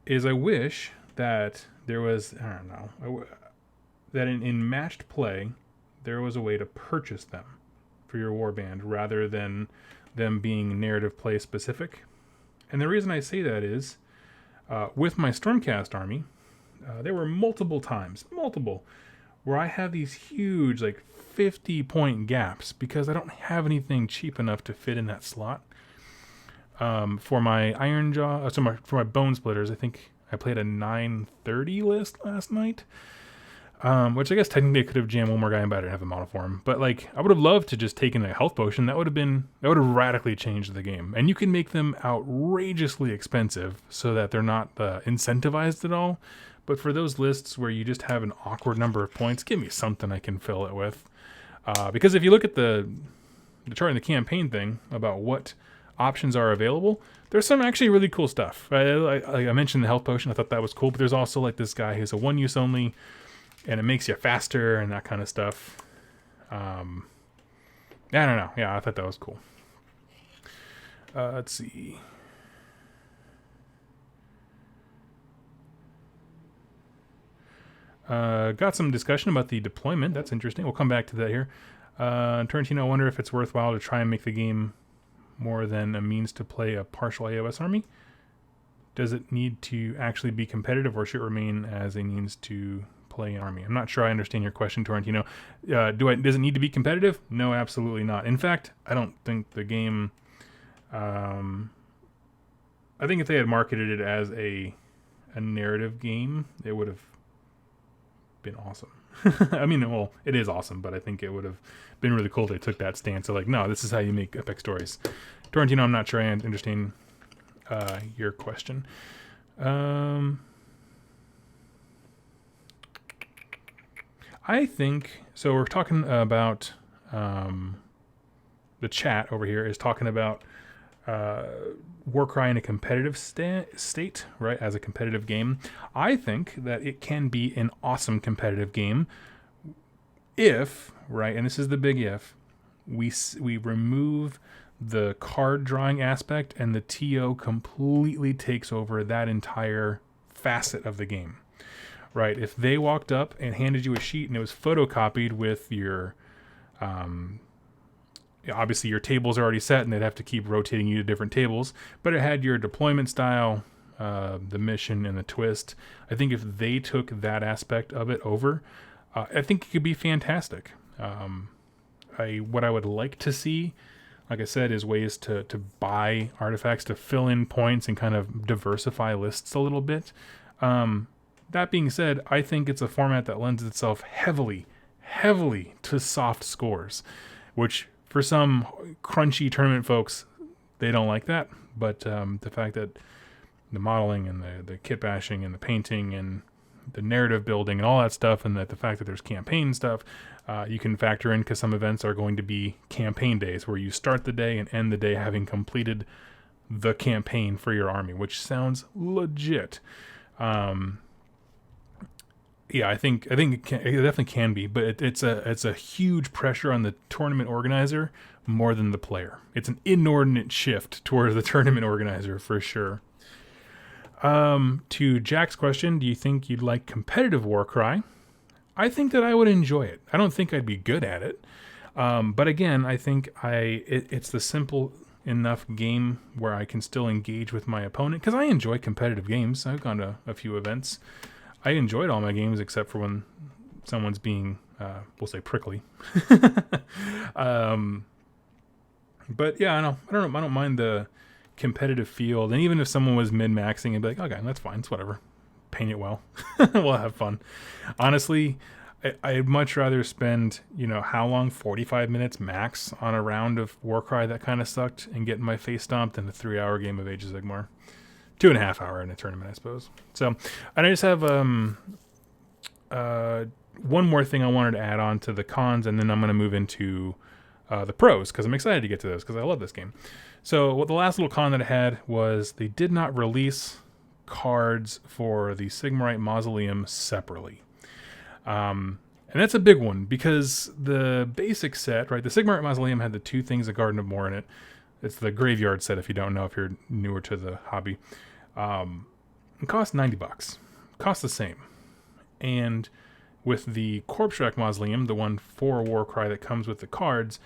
is I wish that there was, that in matched play, there was a way to purchase them for your warband rather than them being narrative play specific. And the reason I say that is, with my Stormcast army, there were multiple times, where I have these huge, like 50-point gaps because I don't have anything cheap enough to fit in that slot. For my Iron Jaw, for my Bone Splitters, I think I played a 930 list last night. Which I guess technically I could have jammed one more guy in, but I didn't have a model for him. But like, I would have loved to just taken a health potion. That would have radically changed the game. And you can make them outrageously expensive so that they're not incentivized at all. But for those lists where you just have an awkward number of points, give me something I can fill it with. Because if you look at the chart in the campaign thing about what options are available, there's some actually really cool stuff. I mentioned the health potion. I thought that was cool. But there's also like this guy who's a one-use only, and it makes you faster and that kind of stuff. I don't know. Yeah, I thought that was cool. Let's see. Got some discussion about the deployment. That's interesting. We'll come back to that here. Tarantino, I wonder if it's worthwhile to try and make the game more than a means to play a partial AOS army. Does it need to actually be competitive, or should it remain as a means to play an army? I'm not sure I understand your question, Tarantino. Does it need to be competitive? No, absolutely not. In fact, I don't think the game... I think if they had marketed it as a narrative game, it would have been awesome. I mean, well, it is awesome, but I think it would have been really cool if they took that stance. So like, no, this is how you make epic stories. Tarantino, I'm not sure I understand your question. I think, so we're talking about, the chat over here is talking about Warcry in a competitive state, right, as a competitive game. I think that it can be an awesome competitive game if, right, and this is the big if, we remove the card drawing aspect and the TO completely takes over that entire facet of the game. Right, if they walked up and handed you a sheet and it was photocopied with your, obviously your tables are already set and they'd have to keep rotating you to different tables, but it had your deployment style, the mission, and the twist. I think if they took that aspect of it over, I think it could be fantastic. What I would like to see, like I said, is ways to buy artifacts to fill in points and kind of diversify lists a little bit. That being said, I think it's a format that lends itself heavily to soft scores, which for some crunchy tournament folks, they don't like that. But the fact that the modeling and the kit bashing and the painting and the narrative building and all that stuff, and that the fact that there's campaign stuff, you can factor in, because some events are going to be campaign days where you start the day and end the day having completed the campaign for your army, which sounds legit. Yeah, I think it definitely can be, but it's a huge pressure on the tournament organizer more than the player. It's an inordinate shift towards the tournament organizer for sure. To Jack's question, do you think you'd like competitive Warcry? I think that I would enjoy it. I don't think I'd be good at it, but again, I think it's the simple enough game where I can still engage with my opponent, because I enjoy competitive games. I've gone to a few events. I enjoyed all my games except for when someone's being, we'll say, prickly. But yeah, I don't mind the competitive field. And even if someone was min-maxing, I'd be like, okay, that's fine. It's whatever. Paint it well. We'll have fun. Honestly, I'd much rather spend, how long? 45 minutes max on a round of Warcry that kind of sucked and getting my face stomped than a 3-hour game of Age of Sigmar. 2.5 hour in a tournament, I suppose. So, and I just have one more thing I wanted to add on to the cons, and then I'm going to move into the pros, because I'm excited to get to those, because I love this game. So, the last little con that I had was they did not release cards for the Sigmarite Mausoleum separately. And that's a big one, because the basic set, right, the Sigmarite Mausoleum had the two things, a Garden of Moor in it. It's the graveyard set, if you don't know, if you're newer to the hobby. It costs $90. Costs the same. And with the Corp Mausoleum, the one for Warcry that comes with the cards,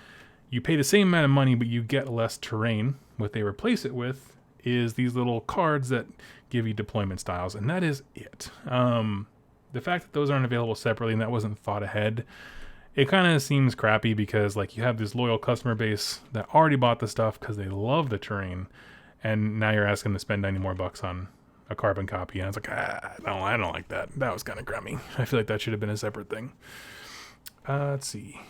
you pay the same amount of money, but you get less terrain. What they replace it with is these little cards that give you deployment styles, and that is it. The fact that those aren't available separately and that wasn't thought ahead, it kind of seems crappy because like you have this loyal customer base that already bought the stuff because they love the terrain, and now you're asking them to spend 90 more bucks on a carbon copy, and I was like, I don't like that. That was kind of crummy. I feel like that should have been a separate thing. Let's see.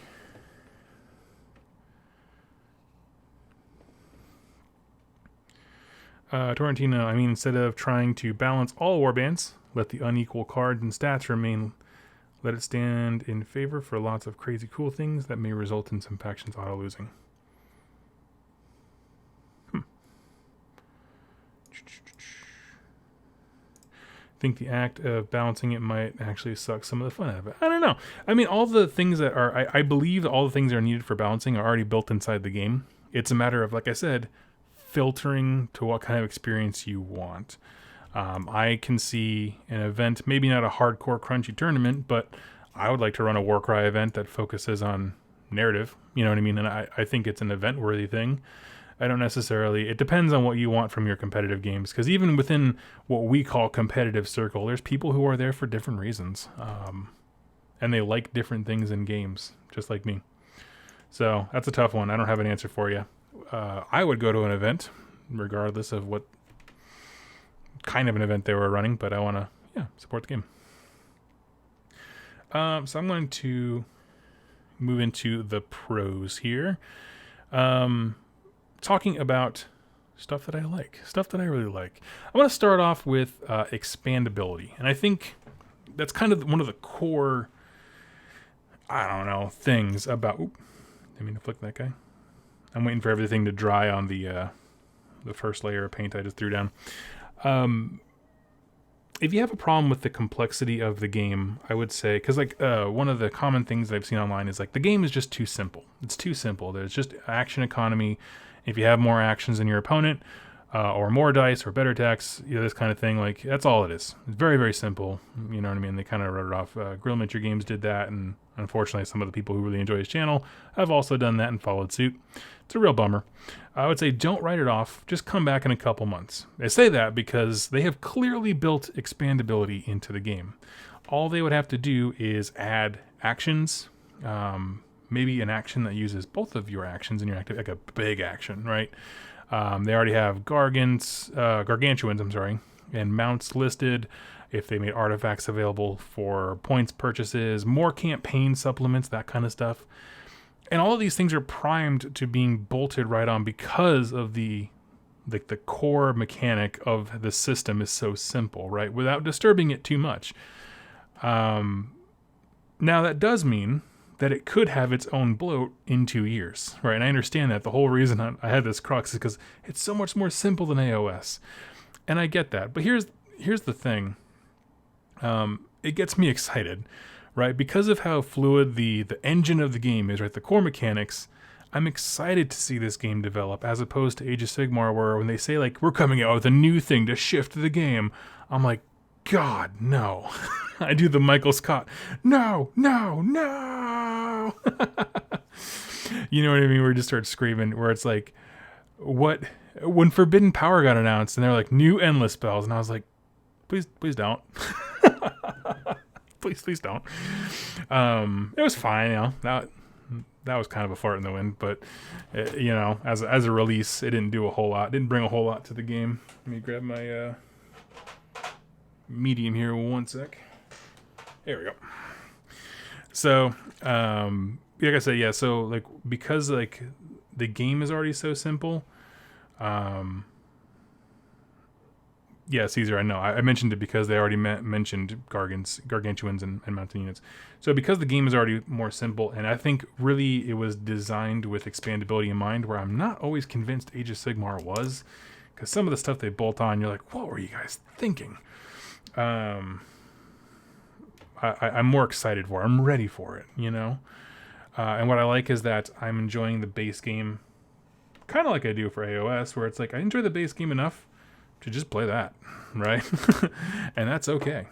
Torrentino, I mean, instead of trying to balance all warbands, let the unequal cards and stats remain. Let it stand in favor for lots of crazy cool things that may result in some factions auto-losing. Think the act of balancing it might actually suck some of the fun out of it. I don't know. I mean, all the things that are... I believe that all the things that are needed for balancing are already built inside the game. It's a matter of, like I said, filtering to what kind of experience you want. I can see an event, maybe not a hardcore crunchy tournament, but I would like to run a Warcry event that focuses on narrative. You know what I mean? And I think it's an event-worthy thing. I don't necessarily... It depends on what you want from your competitive games, because even within what we call competitive circle, there's people who are there for different reasons. And they like different things in games, just like me. So that's a tough one. I don't have an answer for you. I would go to an event, regardless of what kind of an event they were running, but I want to, support the game. So I'm going to move into the pros here. Talking about stuff that I like, stuff that I really like. I want to start off with expandability, and I think that's kind of one of the core, things about... Oop, didn't mean to flick that guy. I'm waiting for everything to dry on the first layer of paint I just threw down. If you have a problem with the complexity of the game, I would say, because one of the common things that I've seen online is like the game is just too simple. It's too simple. There's just action economy. If you have more actions than your opponent, or more dice or better attacks, this kind of thing, like that's all it is. It's very, very simple. You know what I mean? They kind of wrote it off. Grill Miniature Games did that, and unfortunately some of the people who really enjoy his channel have also done that and followed suit. It's a real bummer. I would say don't write it off. Just come back in a couple months. I say that because they have clearly built expandability into the game. All they would have to do is add actions, maybe an action that uses both of your actions in your active, like a big action, right? They already have gargantuans, and mounts listed. If they made artifacts available for points purchases, more campaign supplements, that kind of stuff. And all of these things are primed to being bolted right on because of the core mechanic of the system is so simple, right? Without disturbing it too much. Now that does mean that it could have its own bloat in 2 years, right? And I understand that. The whole reason I had this crux is because it's so much more simple than AOS. And I get that. But here's the thing. It gets me excited, right? Because of how fluid the engine of the game is, right? The core mechanics, I'm excited to see this game develop as opposed to Age of Sigmar, where when they say, like, we're coming out with a new thing to shift the game, I'm like, God, no. I do the Michael Scott, no. You know what I mean? Where you just start screaming, where it's like, what? When Forbidden Power got announced, and they're like, new endless spells, and I was like, please don't. please don't. It was fine, that was kind of a fart in the wind, but as a release, it didn't do a whole lot. It didn't bring a whole lot to the game. Let me grab my medium here 1 sec. There we go. So, like I said, so like because like the game is already so simple, Caesar, I know. I mentioned it because they already mentioned gargantuans and mountain units. So because the game is already more simple, and I think really it was designed with expandability in mind, where I'm not always convinced Age of Sigmar was, because some of the stuff they bolt on, you're like, what were you guys thinking? I'm more excited for it. I'm ready for it, And what I like is that I'm enjoying the base game kind of like I do for AOS, where it's like I enjoy the base game enough to just play that, right? And that's okay.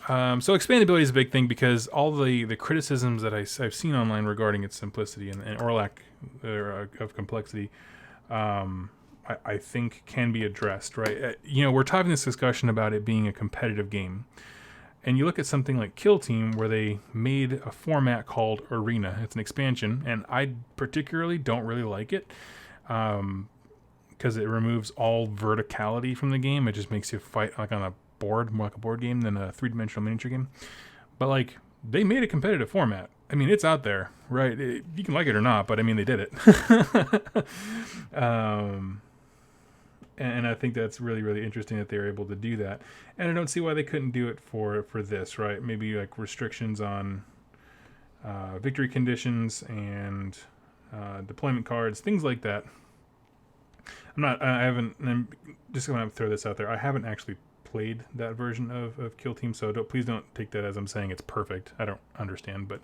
So expandability is a big thing because all the criticisms that I've seen online regarding its simplicity or lack of complexity, I I think can be addressed, right? We're having this discussion about it being a competitive game. And you look at something like Kill Team, where they made a format called Arena. It's an expansion, and I particularly don't really like it because it removes all verticality from the game. It just makes you fight like on a board, more like a board game than a three-dimensional miniature game. But like, they made a competitive format. I mean, it's out there, right? You can like it or not, but I mean, they did it. And I think that's really, really interesting that they were able to do that. And I don't see why they couldn't do it for this, right? Maybe like restrictions on victory conditions and deployment cards, things like that. I'm just going to throw this out there. I haven't actually played that version of Kill Team, so please don't take that as I'm saying it's perfect. I don't understand, but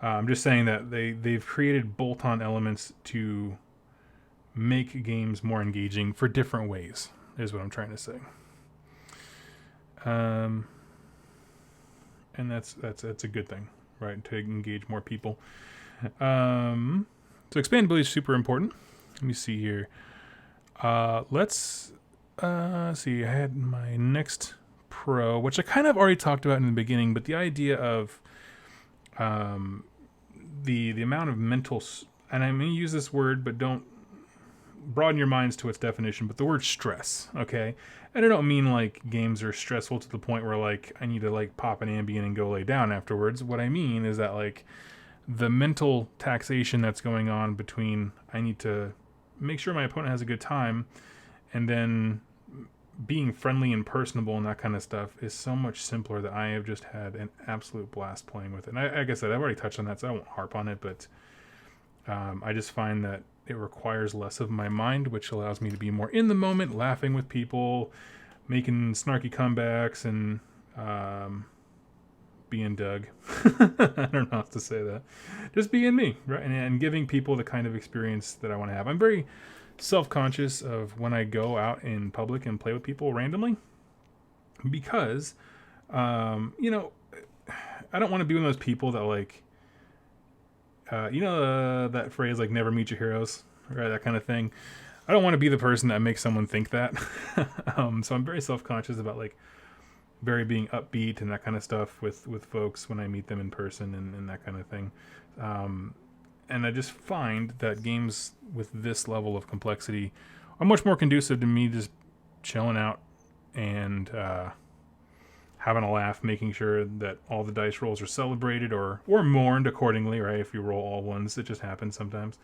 I'm just saying that they've created bolt-on elements to make games more engaging for different ways, is what I'm trying to say. And that's a good thing, right? To engage more people. So expandability is super important. Let me see here. Let's see. I had my next pro, which I kind of already talked about in the beginning, but the idea of the amount of mental, and I'm going to use this word, but don't broaden your minds to its definition, but the word stress, okay? And I don't mean like games are stressful to the point where like I need to like pop an Ambien and go lay down afterwards. What I mean is that like the mental taxation that's going on between I need to make sure my opponent has a good time and then being friendly and personable and that kind of stuff is so much simpler that I have just had an absolute blast playing with it. And like I said, I've already touched on that, so I won't harp on it, but I just find that it requires less of my mind, which allows me to be more in the moment, laughing with people, making snarky comebacks, and being Doug. I don't know how to say that. Just being me, right? And giving people the kind of experience that I want to have. I'm very self-conscious of when I go out in public and play with people randomly because, I don't want to be one of those people that like, that phrase like never meet your heroes, right? That kind of thing. I don't want to be the person that makes someone think that. So I'm very self-conscious about like very being upbeat and that kind of stuff with folks when I meet them in person and that kind of thing. And I just find that games with this level of complexity are much more conducive to me just chilling out and having a laugh, making sure that all the dice rolls are celebrated or mourned accordingly, right? If you roll all ones, it just happens sometimes.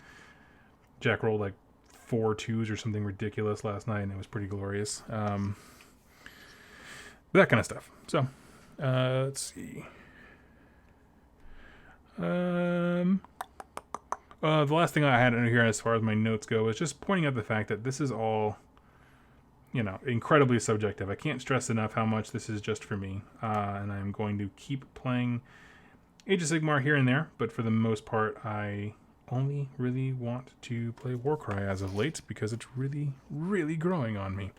Jack rolled like 4 2s or something ridiculous last night, and it was pretty glorious. That kind of stuff. So, let's see. The last thing I had in here as far as my notes go is just pointing out the fact that this is all, incredibly subjective. I can't stress enough how much this is just for me. And I'm going to keep playing Age of Sigmar here and there, but for the most part, I only really want to play Warcry as of late because it's really, really growing on me.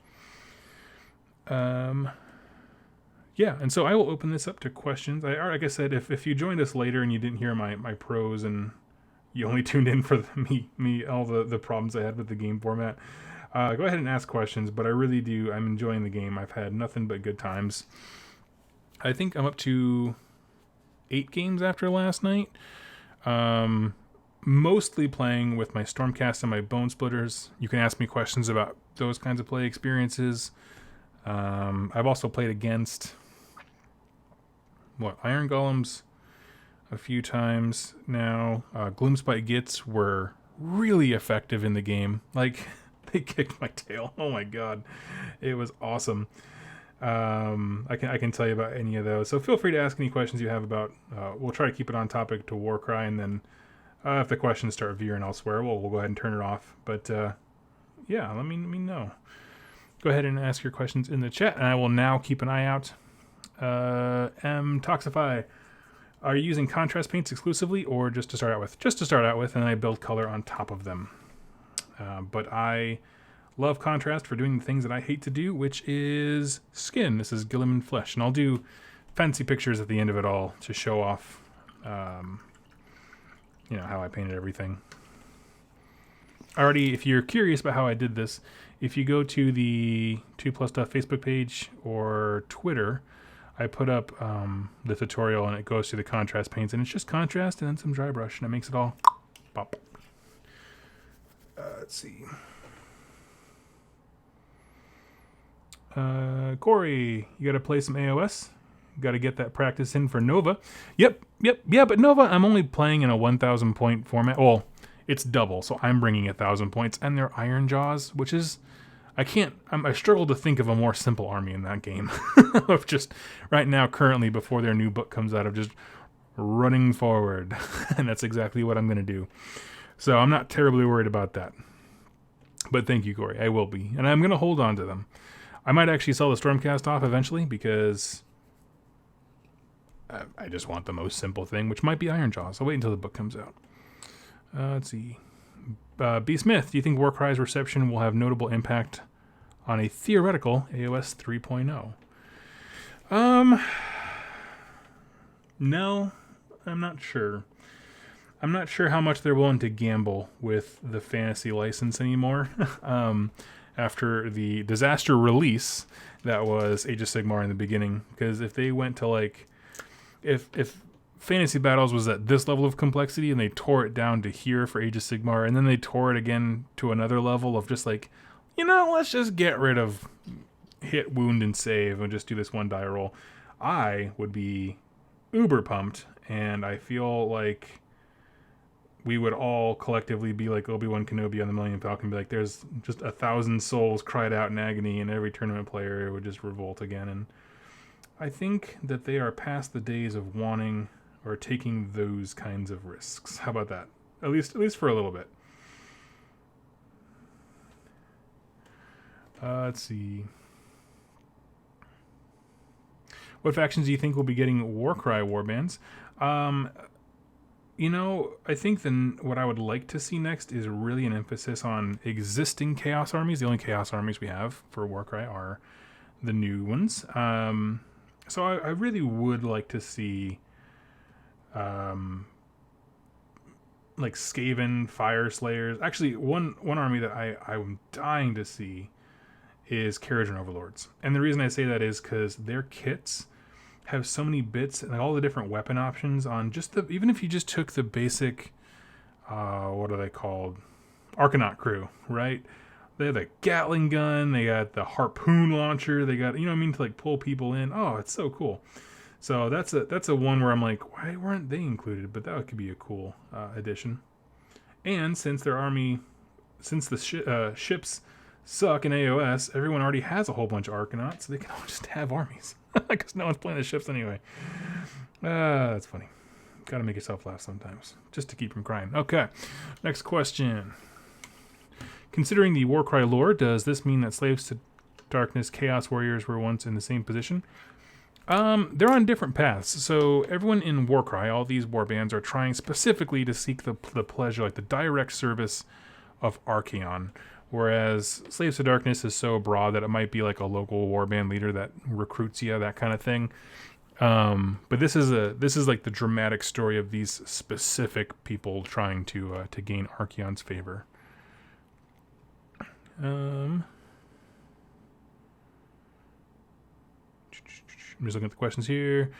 Yeah, and so I will open this up to questions. Like I said, if you joined us later and you didn't hear my pros and you only tuned in for me all the problems I had with the game format, go ahead and ask questions, but I'm enjoying the game. I've had nothing but good times. I think I'm up to 8 games after last night. Mostly playing with my Stormcast and my Bone Splitters. You can ask me questions about those kinds of play experiences. I've also played against Iron Golems a few times now. Gloomspite Gits were really effective in the game. Like, they kicked my tail. Oh my god, it was awesome. I can tell you about any of those. So feel free to ask any questions you have about. We'll try to keep it on topic to Warcry, and then if the questions start veering elsewhere, we'll go ahead and turn it off. But yeah, let me know. Go ahead and ask your questions in the chat, and I will now keep an eye out. Toxify, are you using contrast paints exclusively, or just to start out with? Just to start out with, and then I build color on top of them. But I love contrast for doing the things that I hate to do, which is skin. This is Gilliman Flesh, and I'll do fancy pictures at the end of it all to show off, how I painted everything. already, if you're curious about how I did this, if you go to the 2 Plus Stuff Facebook page or Twitter, I put up the tutorial and it goes through the contrast paints, and it's just contrast and then some dry brush, and it makes it all pop. Let's see. Corey, you got to play some AOS. Got to get that practice in for Nova. Yep. Yeah, but Nova, I'm only playing in a 1,000 point format. Well, it's double, so I'm bringing 1,000 points, and they're Iron Jaws, which is, I struggle to think of a more simple army in that game. Of just right now, currently, before their new book comes out, of just running forward, and that's exactly what I'm going to do. So I'm not terribly worried about that. But thank you, Corey. I will be, and I'm going to hold on to them. I might actually sell the Stormcast off eventually because I just want the most simple thing, which might be Iron Jaws. I'll wait until the book comes out. Let's see. B. Smith, do you think Warcry's reception will have notable impact on a theoretical AOS 3.0? No, I'm not sure. I'm not sure how much they're willing to gamble with the fantasy license anymore. After the disaster release that was Age of Sigmar in the beginning, because if they went to like, if Fantasy Battles was at this level of complexity and they tore it down to here for Age of Sigmar, and then they tore it again to another level of just like, let's just get rid of hit, wound, and save and just do this one die roll, I would be uber pumped, and I feel like we would all collectively be like Obi-Wan Kenobi on the Millennium Falcon, be like, there's just 1,000 souls cried out in agony, and every tournament player would just revolt again. And I think that they are past the days of wanting or taking those kinds of risks. How about that? At least for a little bit. Let's see. What factions do you think will be getting Warcry warbands? I think what I would like to see next is really an emphasis on existing Chaos armies. The only Chaos armies we have for Warcry are the new ones. So I really would like to see like Skaven, Fire Slayers. Actually, one army that I'm dying to see is Carriage Overlords. And the reason I say that is because their kits have so many bits and all the different weapon options on just even if you just took the basic, what are they called? Arcanaut crew, right? They have the Gatling gun, they got the harpoon launcher, they got, to like pull people in. Oh, it's so cool. So that's a one where I'm like, why weren't they included? But that could be a cool addition. And since the ships suck in AOS, everyone already has a whole bunch of Arcanauts, so they can all just have armies. Because no one's playing the ships anyway. That's funny. Gotta make yourself laugh sometimes, just to keep from crying. Okay, next question. Considering the Warcry lore, does this mean that Slaves to Darkness Chaos Warriors were once in the same position? They're on different paths. So everyone in Warcry, all these warbands, are trying specifically to seek the pleasure, like the direct service of Archaon. Whereas Slaves to Darkness is so broad that it might be like a local warband leader that recruits you, that kind of thing. But this is like the dramatic story of these specific people trying to gain Archaon's favor. I'm just looking at the questions here.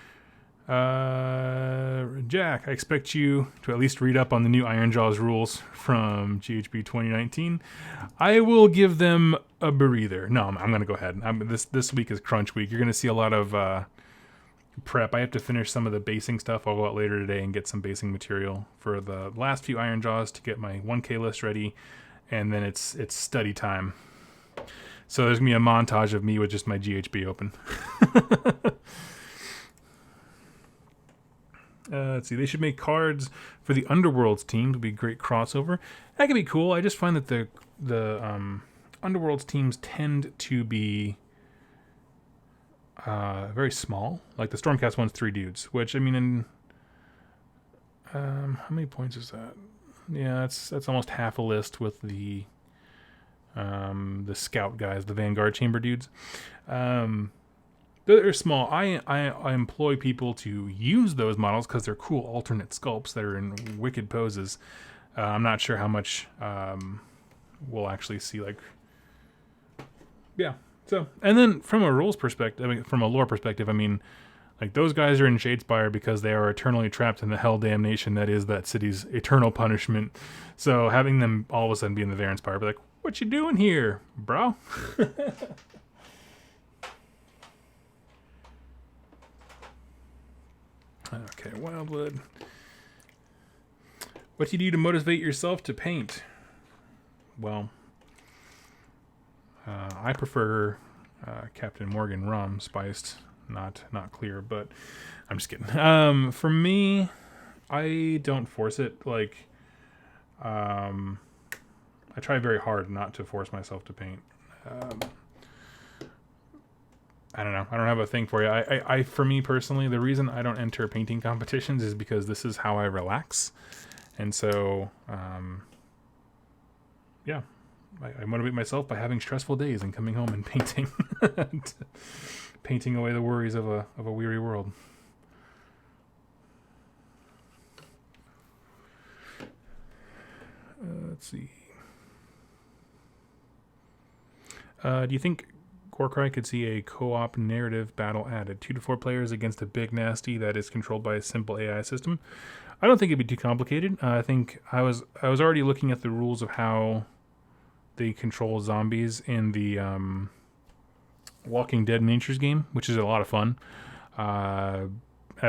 Jack, I expect you to at least read up on the new Iron Jaws rules from GHB 2019. I will give them a breather. No, I'm going to go ahead. This week is crunch week. You're going to see a lot of prep. I have to finish some of the basing stuff. I'll go out later today and get some basing material for the last few Iron Jaws to get my 1K list ready, and then it's study time. So there's going to be a montage of me with just my GHB open. Let's see. They should make cards for the Underworlds team to be a great crossover. That could be cool. I just find that the Underworlds teams tend to be very small. Like the Stormcast one's 3 dudes, which, I mean, how many points is that? Yeah, that's almost half a list with the Scout guys, the Vanguard Chamber dudes. They're small. I employ people to use those models because they're cool alternate sculpts that are in wicked poses. I'm not sure how much we'll actually see like, yeah. So, and then from a rules perspective, I mean, from a lore perspective, I mean, like those guys are in Shadespire because they are eternally trapped in the hell damnation that is that city's eternal punishment. So having them all of a sudden be in the Varanspire, be like, what you doing here, bro? Okay, Wildwood. What do you do to motivate yourself to paint? Well, I prefer Captain Morgan rum, spiced, not clear, but I'm just kidding. For me, I don't force it. Like, I try very hard not to force myself to paint. I don't know. I don't have a thing for you. I for me personally, the reason I don't enter painting competitions is because this is how I relax. And so, yeah, I motivate myself by having stressful days and coming home and painting, painting away the worries of a weary world. Let's see. Do you think Warcry could see a co-op narrative battle added? 2 to 4 players against a big nasty that is controlled by a simple AI system. I don't think it'd be too complicated. I think I was already looking at the rules of how they control zombies in the Walking Dead Miniatures game, which is a lot of fun. I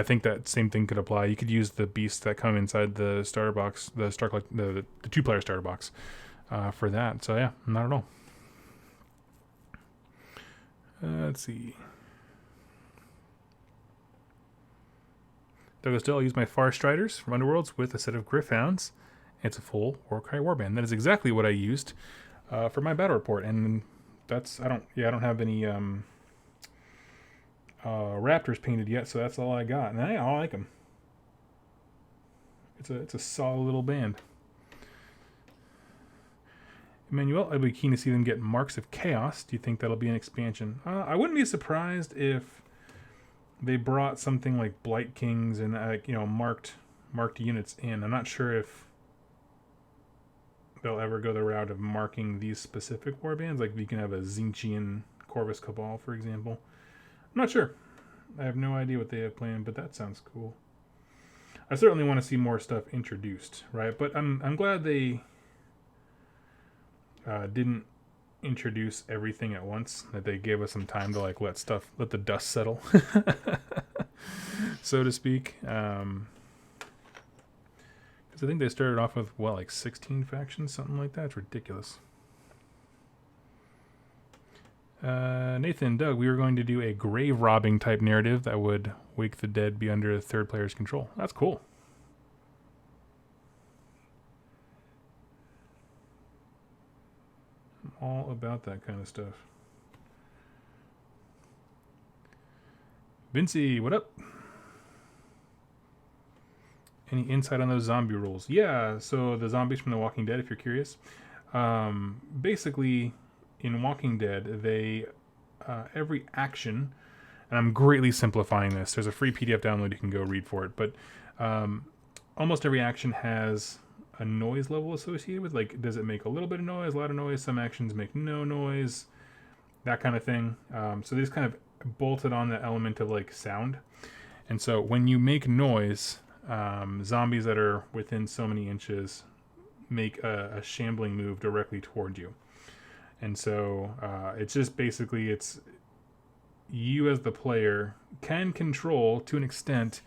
think that same thing could apply. You could use the beasts that come inside the starter box, the 2-player starter box, for that. So yeah, not at all. Let's see. Douglas Dill, I'll use my Far Striders from Underworlds with a set of Gryphounds. It's a full Warcry warband. That is exactly what I used for my battle report, and that's I don't have any Raptors painted yet, so that's all I got, and I like them. It's a solid little band. Emmanuel, I'd be keen to see them get Marks of Chaos. Do you think that'll be an expansion? I wouldn't be surprised if they brought something like Blight Kings and marked units in. I'm not sure if they'll ever go the route of marking these specific warbands. Like you can have a Zinchian Corvus Cabal, for example. I'm not sure. I have no idea what they have planned, but that sounds cool. I certainly want to see more stuff introduced, right? But I'm glad they didn't introduce everything at once, that they gave us some time to like let the dust settle, so to speak. Because I think they started off with 16 factions, something like that. It's ridiculous. Nathan, Doug, we were going to do a grave robbing type narrative that would wake the dead, be under a third player's control. That's cool. All about that kind of stuff. Vinci, what up? Any insight on those zombie rules? Yeah, so the zombies from The Walking Dead, if you're curious. Basically, in Walking Dead, they every action, and I'm greatly simplifying this. There's a free PDF download, you can go read for it, but almost every action has a noise level associated with, like, does it make a little bit of noise, a lot of noise? Some actions make no noise, that kind of thing. So they just kind of bolted on the element of like sound. And so when you make noise, zombies that are within so many inches make a shambling move directly toward you. And so it's just basically, it's you as the player can control to an extent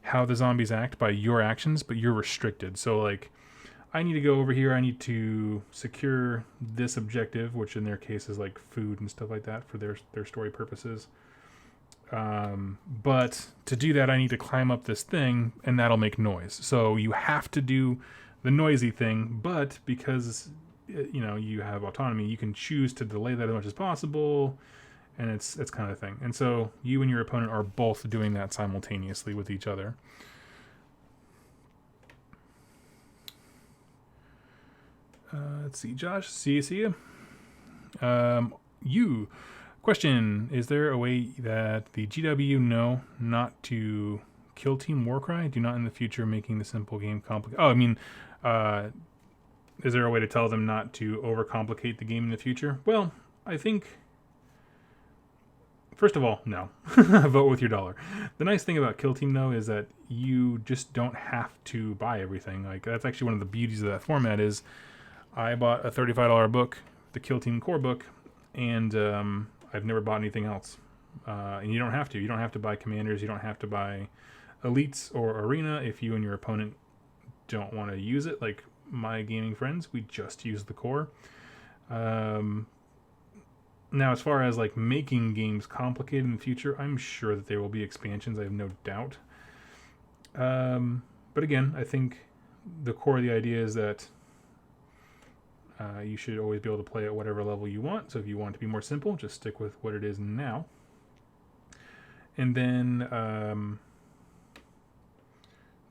how the zombies act by your actions, but you're restricted. So like, I need to go over here, I need to secure this objective, which in their case is like food and stuff like that for their story purposes. But to do that, I need to climb up this thing, and that'll make noise. So you have to do the noisy thing, but because you have autonomy, you can choose to delay that as much as possible, and it's kind of a thing. And so you and your opponent are both doing that simultaneously with each other. Let's see, Josh. See you. Question, is there a way that the GW know not to kill Team Warcry? Do not in the future making the simple game complicated. Oh, I mean, is there a way to tell them not to overcomplicate the game in the future? Well, I think, first of all, no. Vote with your dollar. The nice thing about Kill Team, though, is that you just don't have to buy everything. Like, that's actually one of the beauties of that format is I bought a $35 book, the Kill Team core book, and I've never bought anything else. And you don't have to. You don't have to buy commanders. You don't have to buy elites or arena if you and your opponent don't want to use it. Like my gaming friends, we just use the core. Now, as far as like making games complicated in the future, I'm sure that there will be expansions. I have no doubt. But again, I think the core of the idea is that you should always be able to play at whatever level you want. So if you want it to be more simple, just stick with what it is now. And then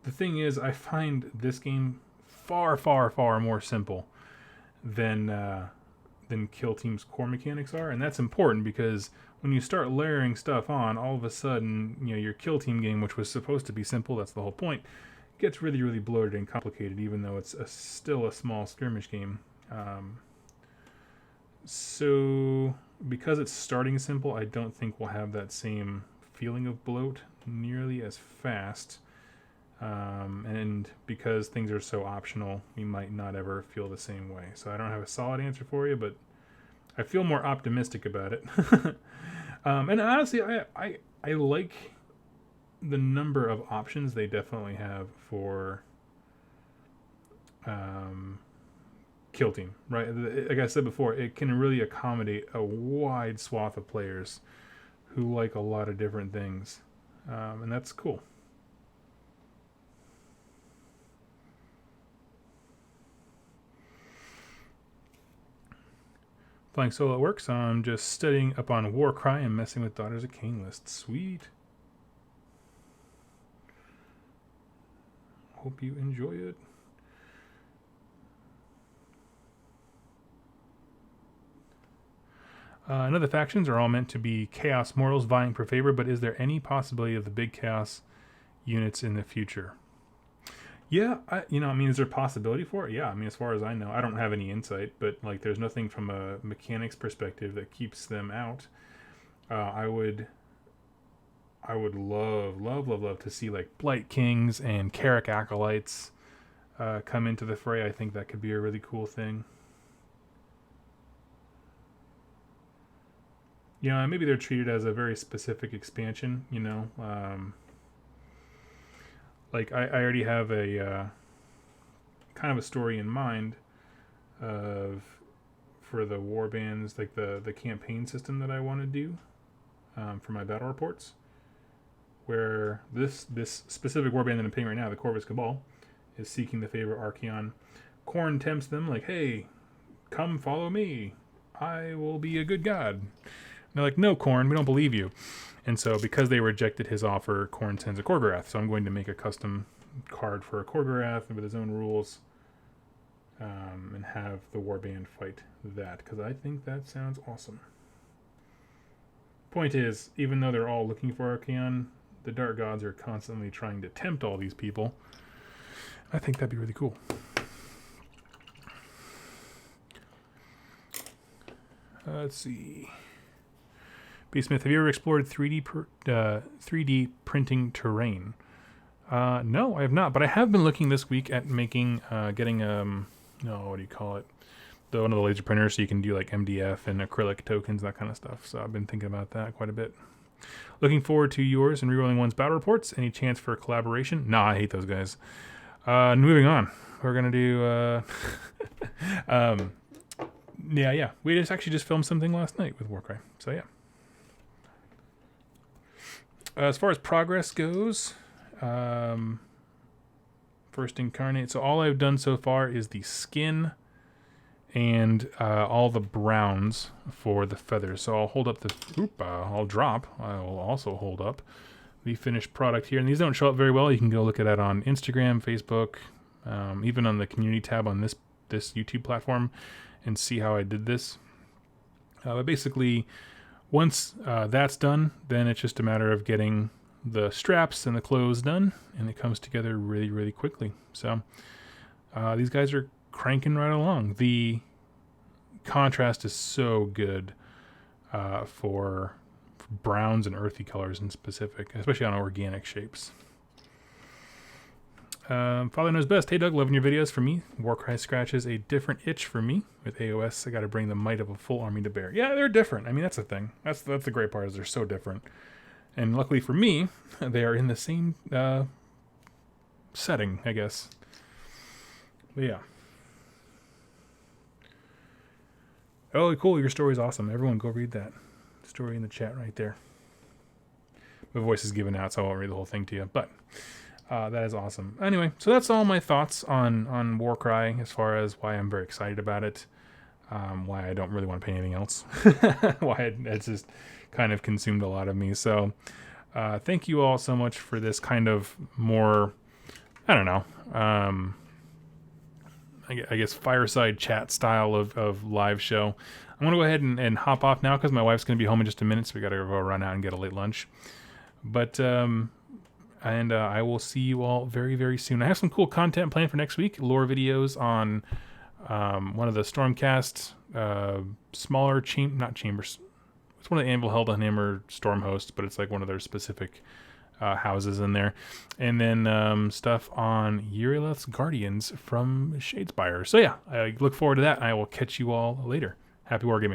the thing is, I find this game far, far, far more simple than Kill Team's core mechanics are, and that's important because when you start layering stuff on, all of a sudden, your Kill Team game, which was supposed to be simple, that's the whole point, gets really, really bloated and complicated, even though it's still a small skirmish game. So because it's starting simple, I don't think we'll have that same feeling of bloat nearly as fast. And because things are so optional, we might not ever feel the same way. So I don't have a solid answer for you, but I feel more optimistic about it. And honestly, I like the number of options they definitely have for Kill Team, right? Like I said before, it can really accommodate a wide swath of players who like a lot of different things. And that's cool. Playing solo at work, so I'm just studying up on Warcry and messing with Daughters of Cain lists. Sweet. Hope you enjoy it. None of the factions are all meant to be Chaos mortals vying for favor, but is there any possibility of the big Chaos units in the future? Yeah, is there a possibility for it? Yeah, as far as I know, I don't have any insight, but like, there's nothing from a mechanics perspective that keeps them out. I would love to see like Blight Kings and Carrick Acolytes come into the fray. I think that could be a really cool thing. Maybe they're treated as a very specific expansion, like I already have a kind of a story in mind for the war bands, like the campaign system that I want to do for my battle reports, where this specific warband that I'm playing right now, the Corvus Cabal, is seeking the favor of Archaon. Khorne tempts them like, hey, come follow me. I will be a good god. And they're like, no, Khorne, we don't believe you. And so because they rejected his offer, Khorne sends a Korgorath. So I'm going to make a custom card for a Korgorath with his own rules and have the warband fight that, because I think that sounds awesome. Point is, even though they're all looking for Archaon, the Dark Gods are constantly trying to tempt all these people. I think that'd be really cool. Let's see. B-Smith, have you ever explored 3D printing terrain? No, I have not, but I have been looking this week at getting what do you call it? One of the laser printers, so you can do like MDF and acrylic tokens, that kind of stuff. So I've been thinking about that quite a bit. Looking forward to yours and rerolling one's battle reports. Any chance for a collaboration? Nah, I hate those guys. Moving on. We're gonna do yeah. We just filmed something last night with Warcry. So yeah. As far as progress goes, first incarnate. So all I've done so far is the skin and all the browns for the feathers. So I'll hold up I'll drop. I will also hold up the finished product here. And these don't show up very well. You can go look at that on Instagram, Facebook, even on the community tab on this YouTube platform and see how I did this. But basically, once that's done, then it's just a matter of getting the straps and the clothes done, and it comes together really, really quickly. So these guys are cranking right along. The contrast is so good for browns and earthy colors in specific, especially on organic shapes. Father Knows Best. Hey Doug, loving your videos. For me, Warcry scratches a different itch for me. With AOS, I got to bring the might of a full army to bear. Yeah, they're different. I mean, that's the thing. That's the great part, is they're so different. And luckily for me, they are in the same setting, I guess. But yeah. Oh, cool. Your story's awesome. Everyone go read that story in the chat right there. My voice is given out, so I won't read the whole thing to you. But that is awesome. Anyway, so that's all my thoughts on Warcry as far as why I'm very excited about it. Why I don't really want to pay anything else. Why it's just kind of consumed a lot of me. So thank you all so much for this kind of more, I don't know, I guess fireside chat style of live show. I'm going to go ahead and hop off now because my wife's going to be home in just a minute, so we got to go run out and get a late lunch. But I will see you all very, very soon. I have some cool content planned for next week. Lore videos on one of the Stormcast smaller not chambers. It's one of the Anvil Hellhammer Storm hosts, but it's like one of their specific houses in there. And then stuff on Yureleth's Guardians from Shadespire. So yeah, I look forward to that. I will catch you all later. Happy wargaming.